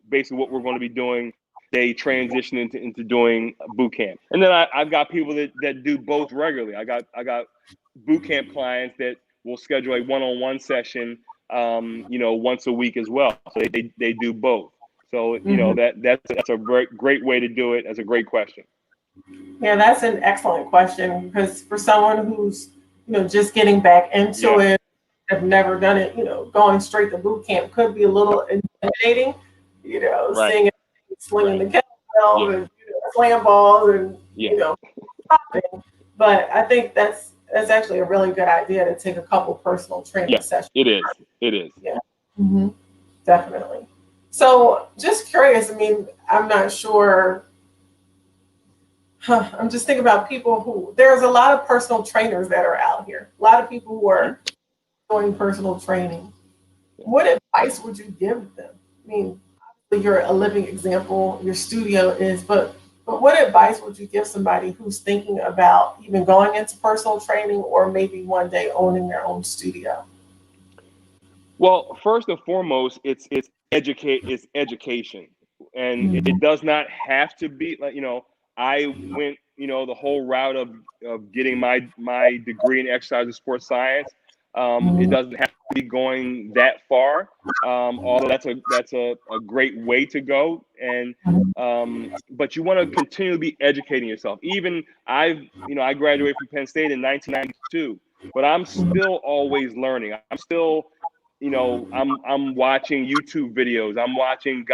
basically what we're going to be doing, they transition into doing boot camp. And then I've got people that do both regularly. I got boot camp clients that will schedule a one-on-one session, you know, once a week as well. So they do both. So you know that's a great way to do it. That's a great question. Yeah, that's an excellent question, because for someone who's, you know, just getting back into it, have never done it, you know, going straight to boot camp could be a little intimidating, you know, seeing it slinging the kettlebell and, you know, slam balls and, you know, popping. But I think that's actually a really good idea to take a couple personal training sessions. It is. It is. Yeah, definitely. So just curious, I mean, I'm not sure. I'm just thinking about people who, there's a lot of personal trainers that are out here, a lot of people who are doing personal training. What advice would you give them? I mean, obviously you're a living example, your studio is, but what advice would you give somebody who's thinking about even going into personal training or maybe one day owning their own studio? Well, first and foremost, it's education, and it does not have to be like, you know, I went, you know, the whole route of getting my degree in exercise and sports science. It doesn't have to be going that far, although that's a great way to go. And but you want to continue to be educating yourself. Even I graduated from Penn State in 1992, but I'm still always learning. I'm still, you know, I'm watching YouTube videos. I'm watching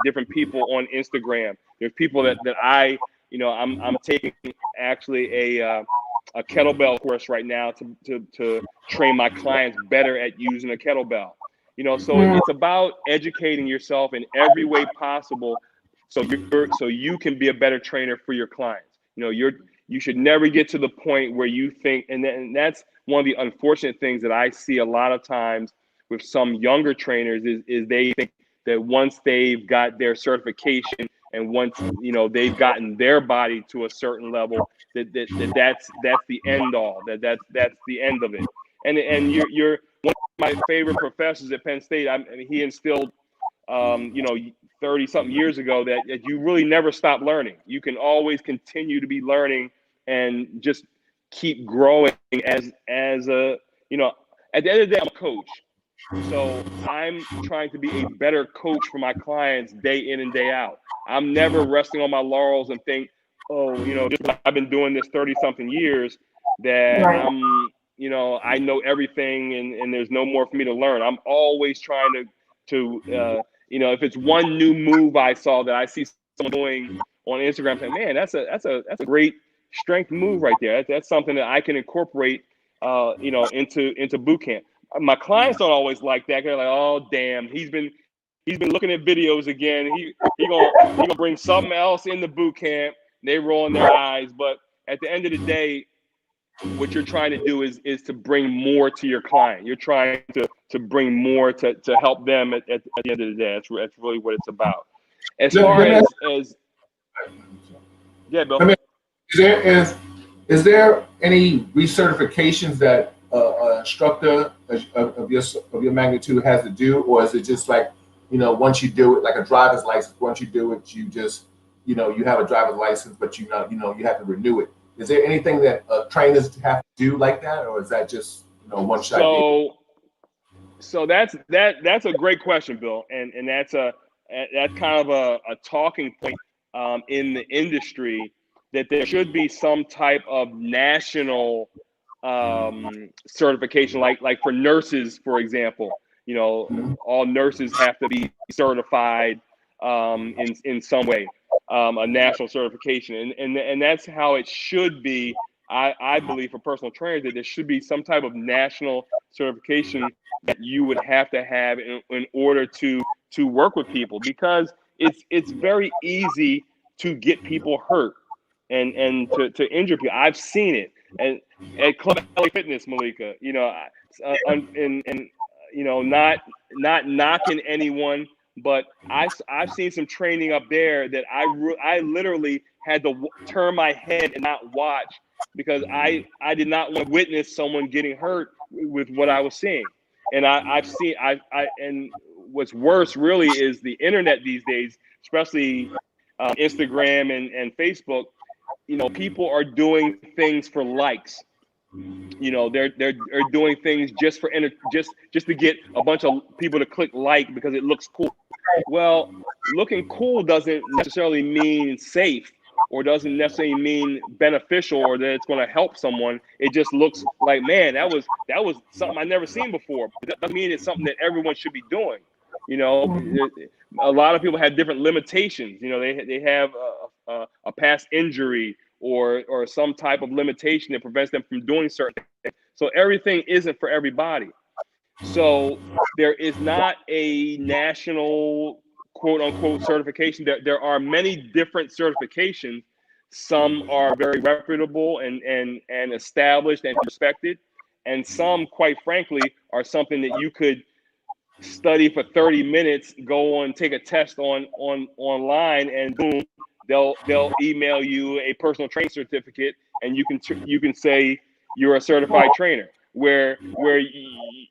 different people on Instagram. There's people that I, you know, I'm taking actually a kettlebell course right now to train my clients better at using a kettlebell. You know, so it's about educating yourself in every way possible, so you can be a better trainer for your clients. You know, you should never get to the point where you think, and that's one of the unfortunate things that I see a lot of times with some younger trainers is they think that once they've got their certification and once, you know, they've gotten their body to a certain level, that's the end all, that's the end of it. And you're one of my favorite professors at Penn State. I mean, he instilled, you know, 30 something years ago that you really never stop learning. You can always continue to be learning and just keep growing as a, you know, at the end of the day, I'm a coach. So I'm trying to be a better coach for my clients day in and day out. I'm never resting on my laurels and think, oh, you know, I've been doing this 30 something years that I'm, you know, I know everything and there's no more for me to learn. I'm always trying to you know, if it's one new move I saw that I see someone doing on Instagram, saying, man, that's a great strength move right there. That's something that I can incorporate, you know, into boot camp. My clients don't always like that. They're like, oh, damn, he's been looking at videos again. He gonna bring something else in the boot camp. They rolling their eyes, but at the end of the day, what you're trying to do is to bring more to your client. You're trying to bring more to help them at the end of the day. That's really what it's about. As far as yeah, Bill. Is there any recertifications that an instructor of your magnitude has to do, or is it just like, you know, once you do it, like a driver's license, once you do it, you just, you know, you have a driver's license, but you have to renew it. Is there anything that trainers have to do like that, or is that just, you know, one shot? So that's a great question, Bill, and that's kind of a talking point in the industry, that there should be some type of national certification, like for nurses, for example. You know, all nurses have to be certified in some way. a national certification, and that's how it should be. I believe for personal trainers that there should be some type of national certification that you would have to have in order to work with people, because it's very easy to get people hurt and to injure people. I've seen it, and at Club LA Fitness, Malika, and not knocking anyone, but I've seen some training up there that I literally had to turn my head and not watch, because I did not want to witness someone getting hurt with what I was seeing. And and what's worse really is the internet these days, especially Instagram and Facebook. People are doing things for likes. They're doing things just for just to get a bunch of people to click like because it looks cool. Well, looking cool doesn't necessarily mean safe, or doesn't necessarily mean beneficial, or that it's going to help someone. It just looks like, man, that was something I've never seen before. But that doesn't mean it's something that everyone should be doing. A lot of people have different limitations. They have a past injury or some type of limitation that prevents them from doing certain things. So everything isn't for everybody. So there is not a national quote unquote certification. There are many different certifications. Some are very reputable and established and respected, and some, quite frankly, are something that you could study for 30 minutes, go on, take a test online, and boom, they'll email you a personal training certificate, and you can say you're a certified trainer, where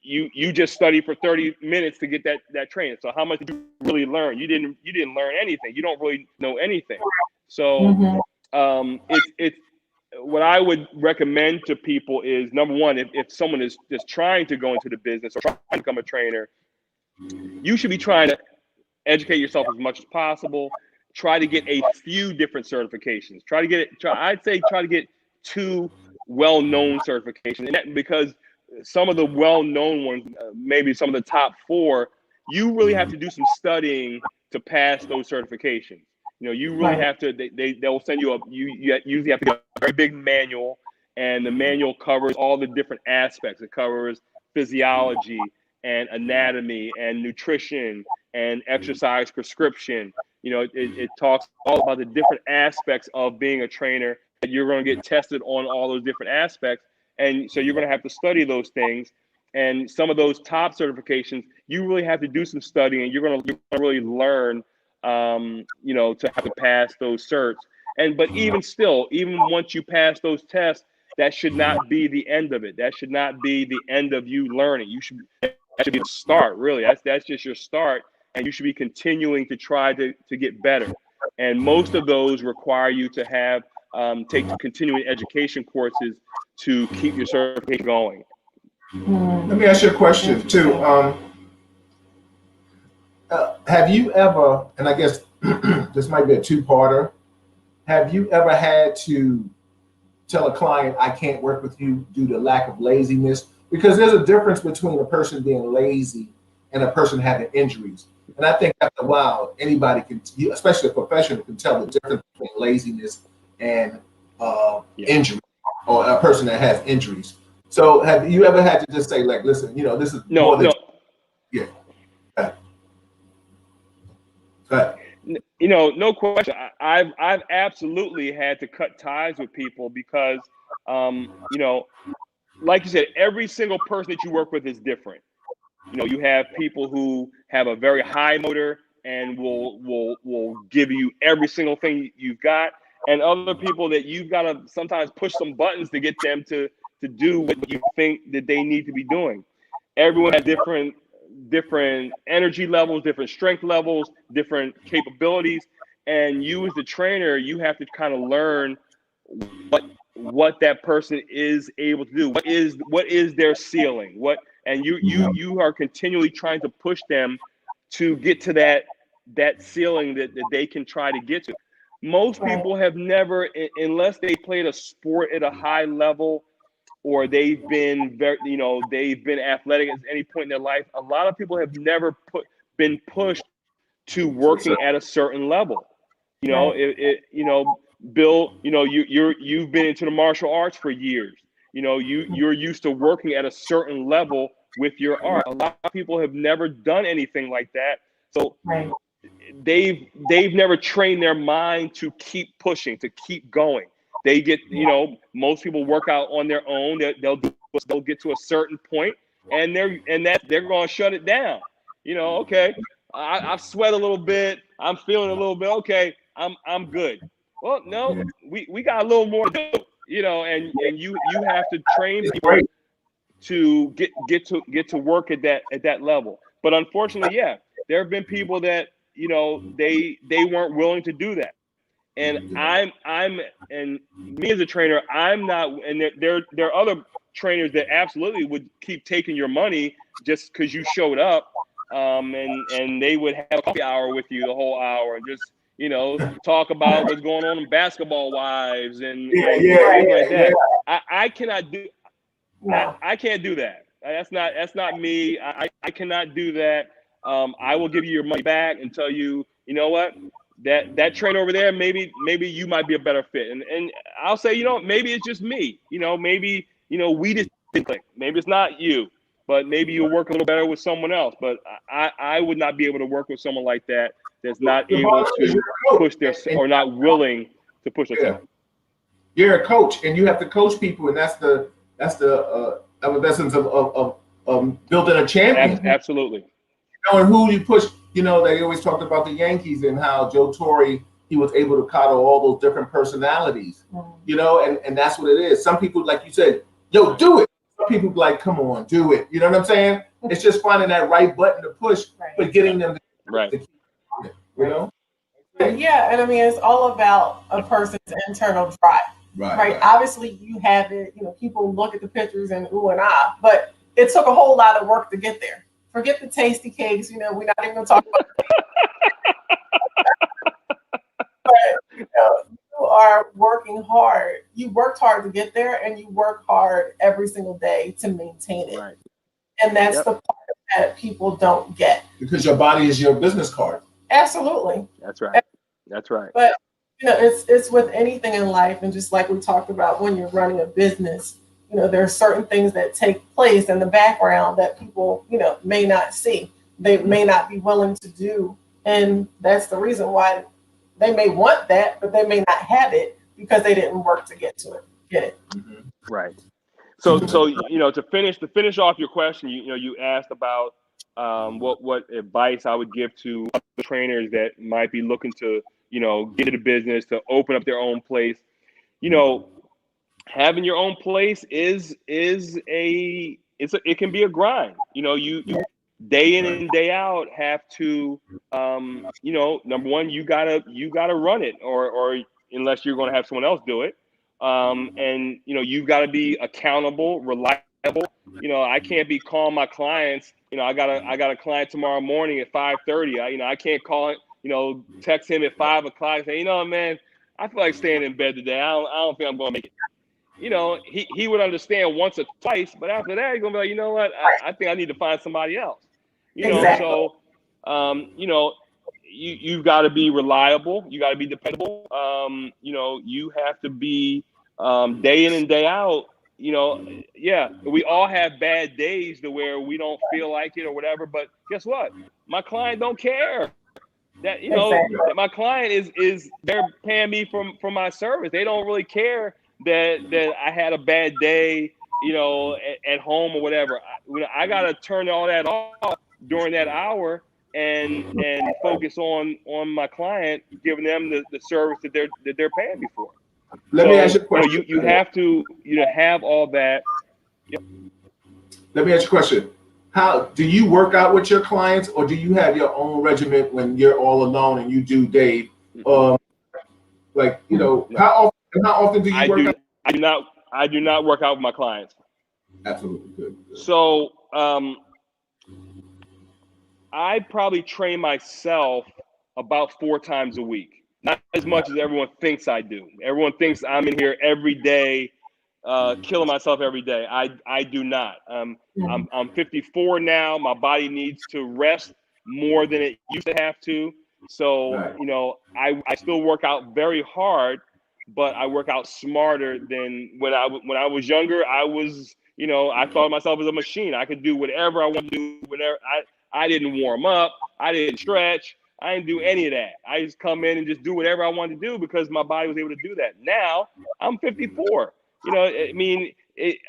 you just study for 30 minutes to get that training. So how much did you really learn? You didn't learn anything. You don't really know anything. So it's what I would recommend to people is, number one, if someone is just trying to go into the business or trying to become a trainer, you should be trying to educate yourself as much as possible. Try to get a few different certifications. I'd say try to get 2 well-known certifications, and because some of the well-known ones, maybe some of the top 4, you really have to do some studying to pass those certifications. You really have to. They'll send you you usually have to get a very big manual, and the manual covers all the different aspects. It covers physiology and anatomy and nutrition and exercise prescription. It talks all about the different aspects of being a trainer, that you're going to get tested on all those different aspects. And so you're going to have to study those things. And some of those top certifications, you really have to do some studying, and you're going to really learn, to have to pass those certs. But even still, even once you pass those tests, that should not be the end of it. That should not be the end of you learning. That should be the start, really. That's just your start, and you should be continuing to try to get better. And most of those require you to have take continuing education courses to keep your certification going. Let me ask you a question too. Have you ever, and I guess this might be a 2-parter, have you ever had to tell a client, I can't work with you due to lack of laziness? Because there's a difference between a person being lazy and a person having injuries. And I think after a while, anybody can, especially a professional, can tell the difference between laziness and injury, or a person that has injuries. So have you ever had to just say, like, listen, this is no. Yeah. Go ahead. No question. I've absolutely had to cut ties with people because, like you said, every single person that you work with is different. You have people who have a very high motor and will give you every single thing you've got, and other people that you've got to sometimes push some buttons to get them to do what you think that they need to be doing. Everyone has different energy levels, different strength levels, different capabilities, and you as the trainer, you have to kind of learn what that person is able to do. What is their ceiling? And you are continually trying to push them to get to that ceiling that they can try to get to. Most people have never, unless they played a sport at a high level, or they've been they've been athletic at any point in their life. A lot of people have never been pushed to working at a certain level. You know, Bill, you've been into the martial arts for years. You're used to working at a certain level with your art. A lot of people have never done anything like that. So they've never trained their mind to keep pushing, to keep going. They get, most people work out on their own. They'll get to a certain point, and they're going to shut it down. Okay, I've sweat a little bit. I'm feeling a little bit. Okay, I'm good. Well, no, we got a little more to do. And you have to train people to get to work at that level. But unfortunately, there have been people that they weren't willing to do that. And and me as a trainer, I'm not. And there are other trainers that absolutely would keep taking your money just because you showed up, and they would have a coffee hour with you the whole hour and just talk about what's going on in Basketball Wives and things like that. I cannot do. I can't do that. That's not me. I cannot do that. I will give you your money back and tell you, you know what, that trainer over there, maybe you might be a better fit. And I'll say, maybe it's just me. Maybe we just didn't click. Maybe it's not you, but maybe you'll work a little better with someone else. But I would not be able to work with someone like that that's not able to push their or not willing to push themselves. You're a coach, and you have to coach people, and that's the essence of building a champion. Absolutely. And who you push. They always talked about the Yankees and how Joe Torre, he was able to coddle all those different personalities. And that's what it is. Some people, like you said, yo, do it. Some people be like, come on, do it. You know what I'm saying? It's just finding that right button to push, but getting them to keep it, Yeah, and I mean, it's all about a person's internal drive. Right. Obviously, you have it. People look at the pictures and ooh and ah, but it took a whole lot of work to get there. Forget the tasty cakes. We're not even going to talk about. But you are working hard. You worked hard to get there, and you work hard every single day to maintain it. Right. And that's the part that people don't get. Because your body is your business card. Absolutely. That's right. That's right. But it's with anything in life, and just like we talked about when you're running a business, there are certain things that take place in the background that people, may not see. They may not be willing to do, and that's the reason why they may want that, but they may not have it because they didn't work to get it. Mm-hmm. Right. So to finish off your question, you asked about what advice I would give to other trainers that might be looking to get into business, to open up their own place. Having your own place it can be a grind. You day in and day out have to number one, you gotta run it, or unless you're going to have someone else do it, and you've got to be accountable, reliable. I can't be calling my clients. I got a client tomorrow morning at 5:30. I can't call it. Text him at 5 o'clock and say, man, I feel like staying in bed today. I don't think I'm going to make it. He would understand once or twice, but after that, he's going to be like, you know what? I think I need to find somebody else. Exactly. So, you've got to be reliable. You got to be dependable. You have to be day in and day out. We all have bad days to where we don't feel like it or whatever. But guess what? My client don't care. That that my client is they're paying me for my service. They don't really care that I had a bad day, at home or whatever. I gotta turn all that off during that hour and focus on my client, giving them the service that they're paying me for. Let me ask you a question. You have to have all that. Yep. Let me ask you a question. How do you work out with your clients, or do you have your own regiment when you're all alone and you do Dave? How often do you work out? I do not work out with my clients. Absolutely good. So I probably train myself about 4 times a week. Not as much as everyone thinks I do. Everyone thinks I'm in here every day, killing myself every day. I do not. I'm 54 now. My body needs to rest more than it used to have to. So, Right. you know, I still work out very hard, but I work out smarter than when I was younger. I was, you know, I thought of myself as a machine. I could do whatever I want to do, whenever. I didn't warm up. I didn't stretch. I didn't do any of that. I just come in and just do whatever I wanted to do because my body was able to do that. Now I'm 54. You know, I mean,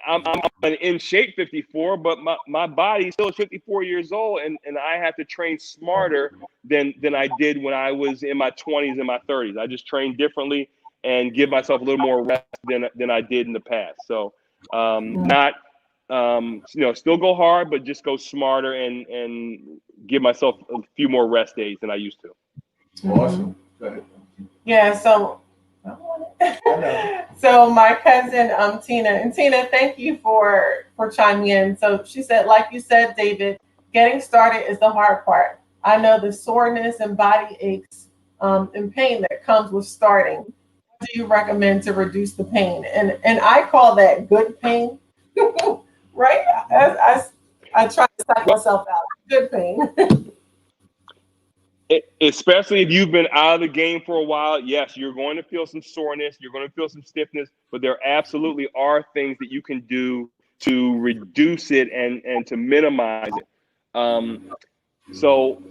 I'm an in shape 54, but my body still is 54 years old, and I have to train smarter than I did when I was in my 20s and my 30s. I just train differently and give myself a little more rest than I did in the past. So not you know, still go hard, but just go smarter and give myself a few more rest days than I used to. Awesome. Go ahead. Yeah, so so my cousin Tina, and Tina, thank you for chiming in. So she said, like you said, David, getting started is the hard part. I know the soreness and body aches and pain that comes with starting. What do you recommend to reduce the pain? And I call that good pain, right? I try to psych myself out. Good pain. Especially if you've been out of the game for a while, yes, you're going to feel some soreness, you're going to feel some stiffness, but there absolutely are things that you can do to reduce it and to minimize it. So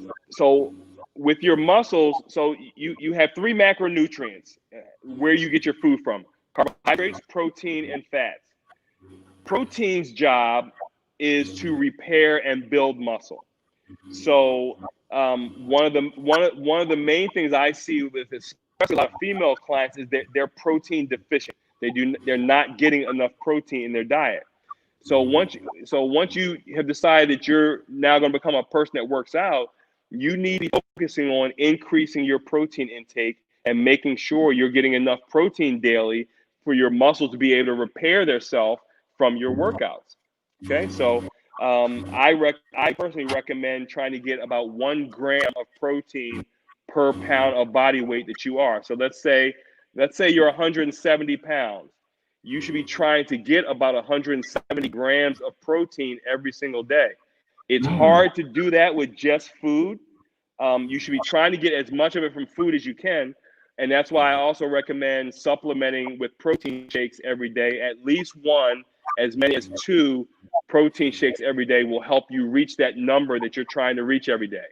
with your muscles, so you have three macronutrients where you get your food from: carbohydrates, protein, and fats. Protein's job is to repair and build muscle. So one of the main things I see with especially a lot of female clients is that they're protein deficient. They're not getting enough protein in their diet. So once you have decided that you're now going to become a person that works out, you need to be focusing on increasing your protein intake and making sure you're getting enough protein daily for your muscles to be able to repair themselves from your workouts. Okay, so I personally recommend trying to get about 1 gram of protein per pound of body weight that you are. So let's say you're 170 pounds. You should be trying to get about 170 grams of protein every single day. It's hard to do that with just food. You should be trying to get as much of it from food as you can. And that's why I also recommend supplementing with protein shakes every day. At least one, as many as 2 protein shakes every day will help you reach that number that you're trying to reach every day.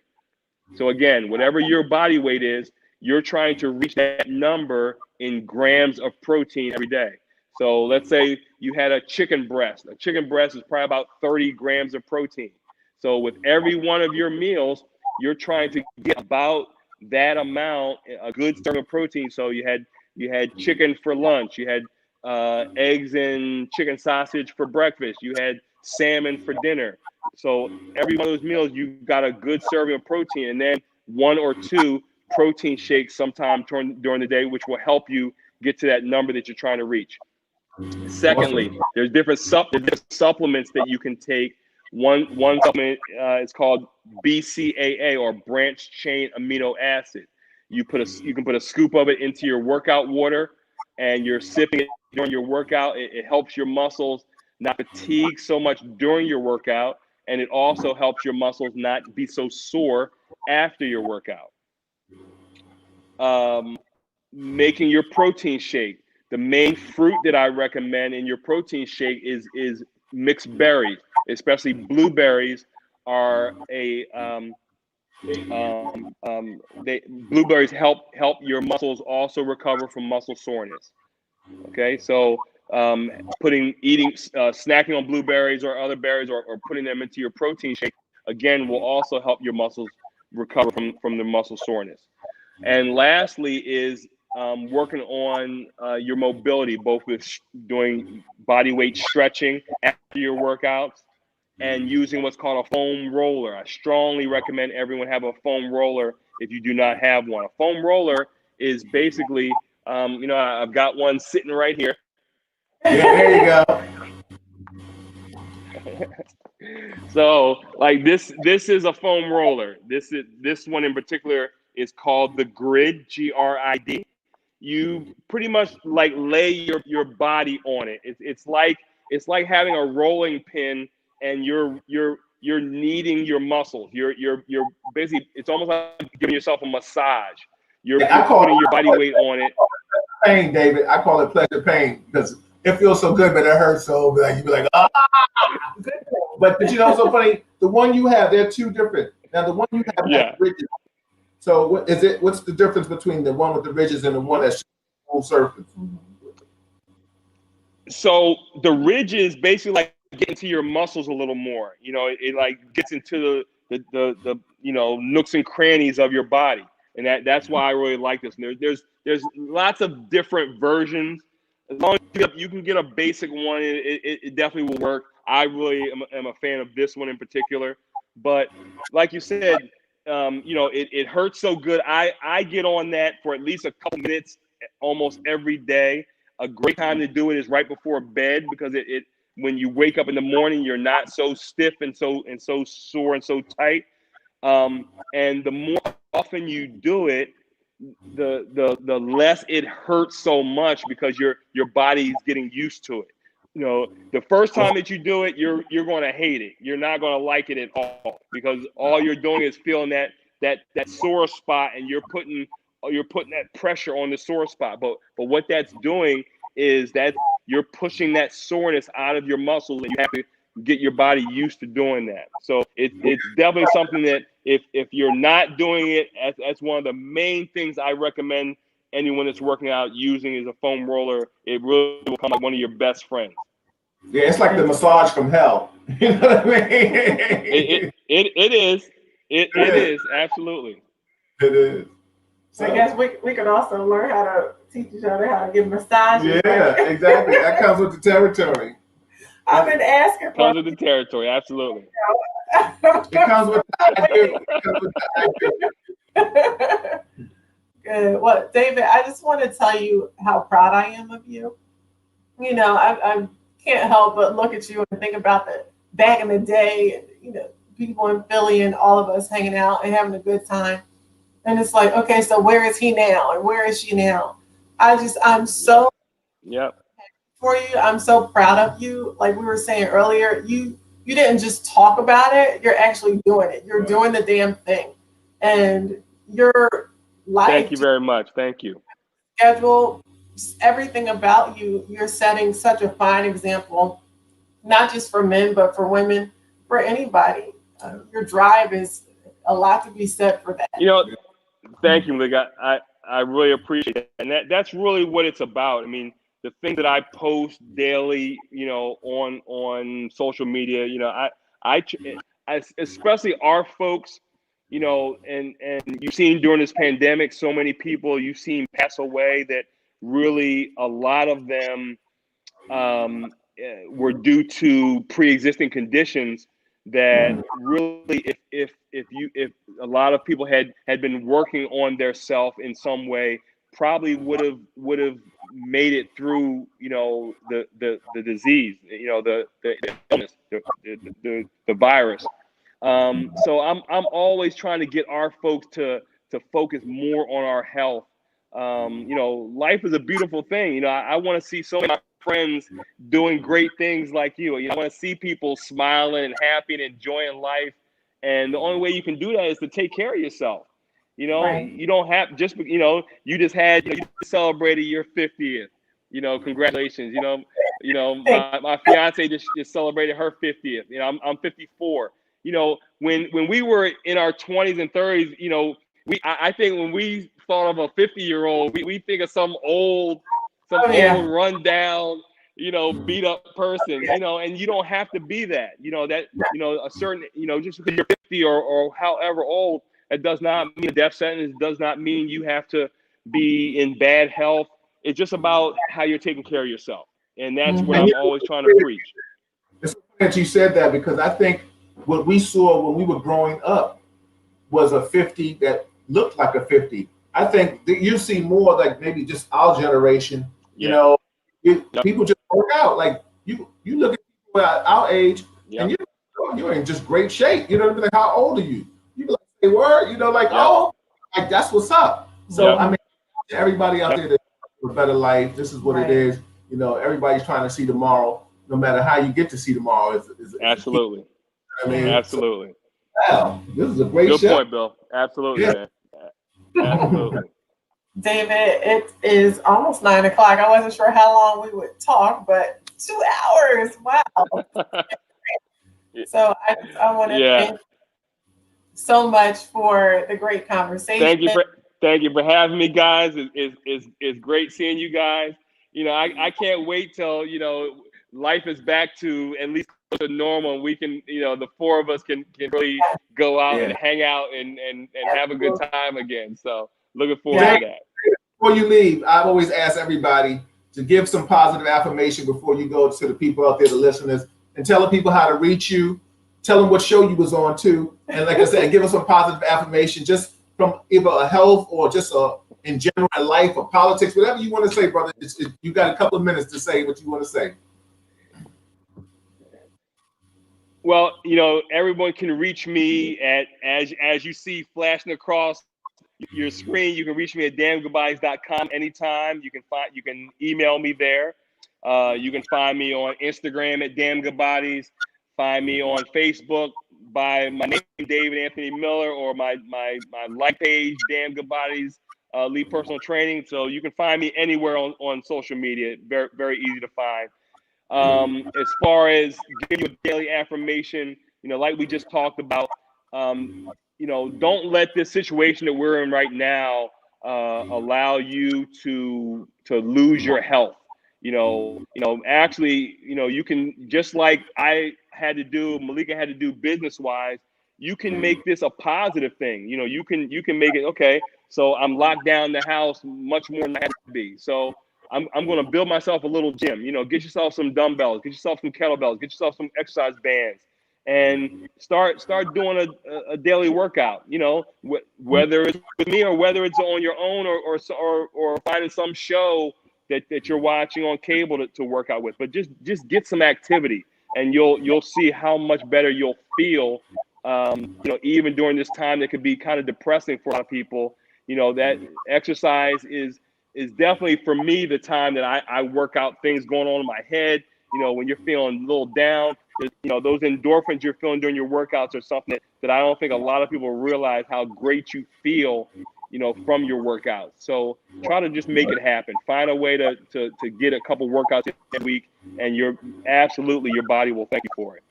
So again, whatever your body weight is, you're trying to reach that number in grams of protein every day. So let's say you had a chicken breast. A chicken breast is probably about 30 grams of protein. So with every one of your meals, you're trying to get about that amount, a good serving of protein. So you had chicken for lunch, you had eggs and chicken sausage for breakfast, you had salmon for dinner. So every one of those meals, you've got a good serving of protein, and then 1 or 2 protein shakes sometime during the day, which will help you get to that number that you're trying to reach. Secondly, there's different supplements that you can take. One supplement is called BCAA, or branched chain amino acid. You can put a scoop of it into your workout water, and you're sipping it during your workout. It helps your muscles not fatigue so much during your workout, and it also helps your muscles not be so sore after your workout. Making your protein shake. The main fruit that I recommend in your protein shake is mixed berries, especially blueberries are blueberries help your muscles also recover from muscle soreness. Okay, so snacking on blueberries or other berries, or putting them into your protein shake, again, will also help your muscles recover from the muscle soreness. And lastly is working on your mobility, both with doing body weight stretching after your workouts and using what's called a foam roller. I strongly recommend everyone have a foam roller if you do not have one. A foam roller is basically, I've got one sitting right here. Yeah, there you go. So like this is a foam roller. This one in particular is called the Grid, GRID. You pretty much like lay your body on it. It's like having a rolling pin, and you're you're kneading your muscles. You're basically, it's almost like giving yourself a massage. You're putting your body weight on it. Pain, David. I call it pleasure pain because it feels so good, but it hurts so bad. You be like, ah. But you know, so funny. The one you have, they're two different. Now, the one you have has ridges. So, what is it? What's the difference between the one with the ridges and the one that's full surface? So the ridges basically like get into your muscles a little more. You know, it like gets into the you know, nooks and crannies of your body, and that's why I really like this. And there's lots of different versions. As long as you can get a basic one, it definitely will work. I really am a fan of this one in particular. But like you said, you know, it hurts so good. I get on that for at least a couple minutes almost every day. A great time to do it is right before bed because it when you wake up in the morning, you're not so stiff and so sore and so tight. And the more often you do it, the less it hurts so much because your body's getting used to it. You know, the first time that you do it, you're going to hate it. You're not going to like it at all because all you're doing is feeling that sore spot, and you're putting that pressure on the sore spot. But what that's doing is that you're pushing that soreness out of your muscles, and you have to get your body used to doing that. So it's definitely something that if you're not doing it, that's one of the main things I recommend anyone that's working out using is a foam roller. It really will become like one of your best friends. Yeah, it's like the massage from hell. You know what I mean? It is. It is absolutely. It is. So I guess we could also learn how to teach each other how to give massages. Yeah, exactly. That comes with the territory. I've been asking for comes with the territory, absolutely. It comes with the idea. Good. Well, David, I just want to tell you how proud I am of you. You know, I can't help but look at you and think about the back in the day, you know, people in Philly and all of us hanging out and having a good time. And it's like, okay, so where is he now? And where is she now? I'm so for you. I'm so proud of you. Like we were saying earlier, you didn't just talk about it, you're actually doing it. You're doing the damn thing. And your life. Thank you very much. Thank you. Schedule, everything about you, you're setting such a fine example, not just for men, but for women, for anybody. Your drive is a lot to be said for that. You know, thank you, Malik. I really appreciate it. And that's really what it's about. I mean, the thing that I post daily, you know, on social media, you know, I especially our folks, you know, and you've seen during this pandemic, so many people you've seen pass away that really a lot of them were due to pre-existing conditions that really if a lot of people had been working on their self in some way, probably would have made it through, you know, the disease, you know, the illness, the virus. So I'm always trying to get our folks to focus more on our health. You know, life is a beautiful thing. You know, I want to see so many of my friends doing great things like you. You know, I want to see people smiling and happy and enjoying life. And the only way you can do that is to take care of yourself. You know, you don't have just, you know, you just celebrated your 50th. You know, congratulations. You know, my fiance just celebrated her 50th. You know, I'm 54. You know, when we were in our 20s and 30s, you know, I think when we thought of a 50-year-old, we think of some old rundown, you know, beat up person, you know, and you don't have to be that, you know, that, you know, a certain, you know, just because you're 50 or however old, it does not mean a death sentence, does not mean you have to be in bad health. It's just about how you're taking care of yourself. And that's what I'm always trying to preach. It's funny that you said that because I think what we saw when we were growing up was a 50 that looked like a 50. I think that you see more like maybe just our generation, you know, people just work out. Like you look at people at our age and you're in just great shape. You know, like how old are you? You like say word, you know, like oh, like that's what's up. So I mean, everybody out there that for a better life, this is what it is. You know, everybody's trying to see tomorrow. No matter how you get to see tomorrow, is absolutely. I mean, Absolutely. wow, this is a great Good show. point, Bill. Absolutely, Yeah. man. Absolutely. David, it is almost 9 o'clock. I wasn't sure how long we would talk, but 2 hours. Wow. So I want to Yeah. thank you so much for the great conversation. Thank you for having me, guys. It's great seeing you guys. You know, I can't wait till, you know, life is back to at least to normal, and we can, you know, the four of us can really go out and hang out and have a good time again. So looking forward to that. Before you leave, I've always asked everybody to give some positive affirmation before you go to the people out there, the listeners, and tell the people how to reach you. Tell them what show you was on too, and like I said, give them some positive affirmation, just from either a health or just in general life or politics, whatever you want to say, brother. You got a couple of minutes to say what you want to say. Well, you know, everyone can reach me at as you see flashing across your screen. You can reach me at damgoodbyes.com anytime. You can email me there. You can find me on Instagram at damgoodbyes. Find me on Facebook by my name, David Anthony Miller, or my like page, D.A.M. Lead Personal Training. So you can find me anywhere on social media. Very, very easy to find. As far as giving you a daily affirmation, you know, like we just talked about, you know, don't let this situation that we're in right now allow you to lose your health. You know, actually, you know, you can, just like I had to do, Malika had to do business wise, you can make this a positive thing. You know, you can make it, okay, so I'm locked down in the house much more than I had to be. So I'm going to build myself a little gym. You know, get yourself some dumbbells, get yourself some kettlebells, get yourself some exercise bands, and start doing a daily workout. You know, whether it's with me or whether it's on your own, or finding some show that you're watching on cable to work out with. But just get some activity, and you'll see how much better you'll feel. You know, even during this time that could be kind of depressing for a lot of people. You know, that exercise is definitely, for me, the time that I work out things going on in my head. You know, when you're feeling a little down, you know, those endorphins you're feeling during your workouts are something that I don't think a lot of people realize how great you feel, you know, from your workouts. So try to just make it happen. Find a way to get a couple workouts a week, and your body will thank you for it.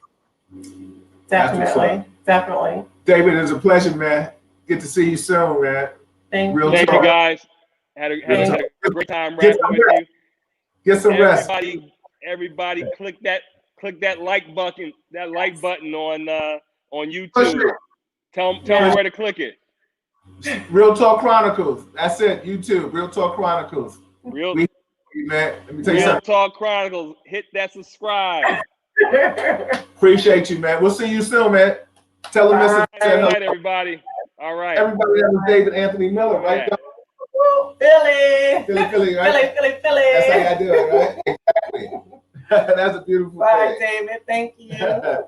Definitely. David, it's a pleasure, man. Get to see you soon, man. Thank you, guys. Had a great time rapping with you. Get some rest. Everybody, click that like button. That like button on YouTube. Tell me where to click it. Real Talk Chronicles. That's it. YouTube. Real Talk Chronicles. Man. Let me tell you something. Real Talk Chronicles. Hit that subscribe. Appreciate you, man. We'll see you soon, man. Tell them Mr. Good night, everybody. All right. Everybody, that was David Anthony Miller, right? Philly, right? Philly. That's how y'all do it, right? Exactly. That's a beautiful thing. Bye, David. Thank you.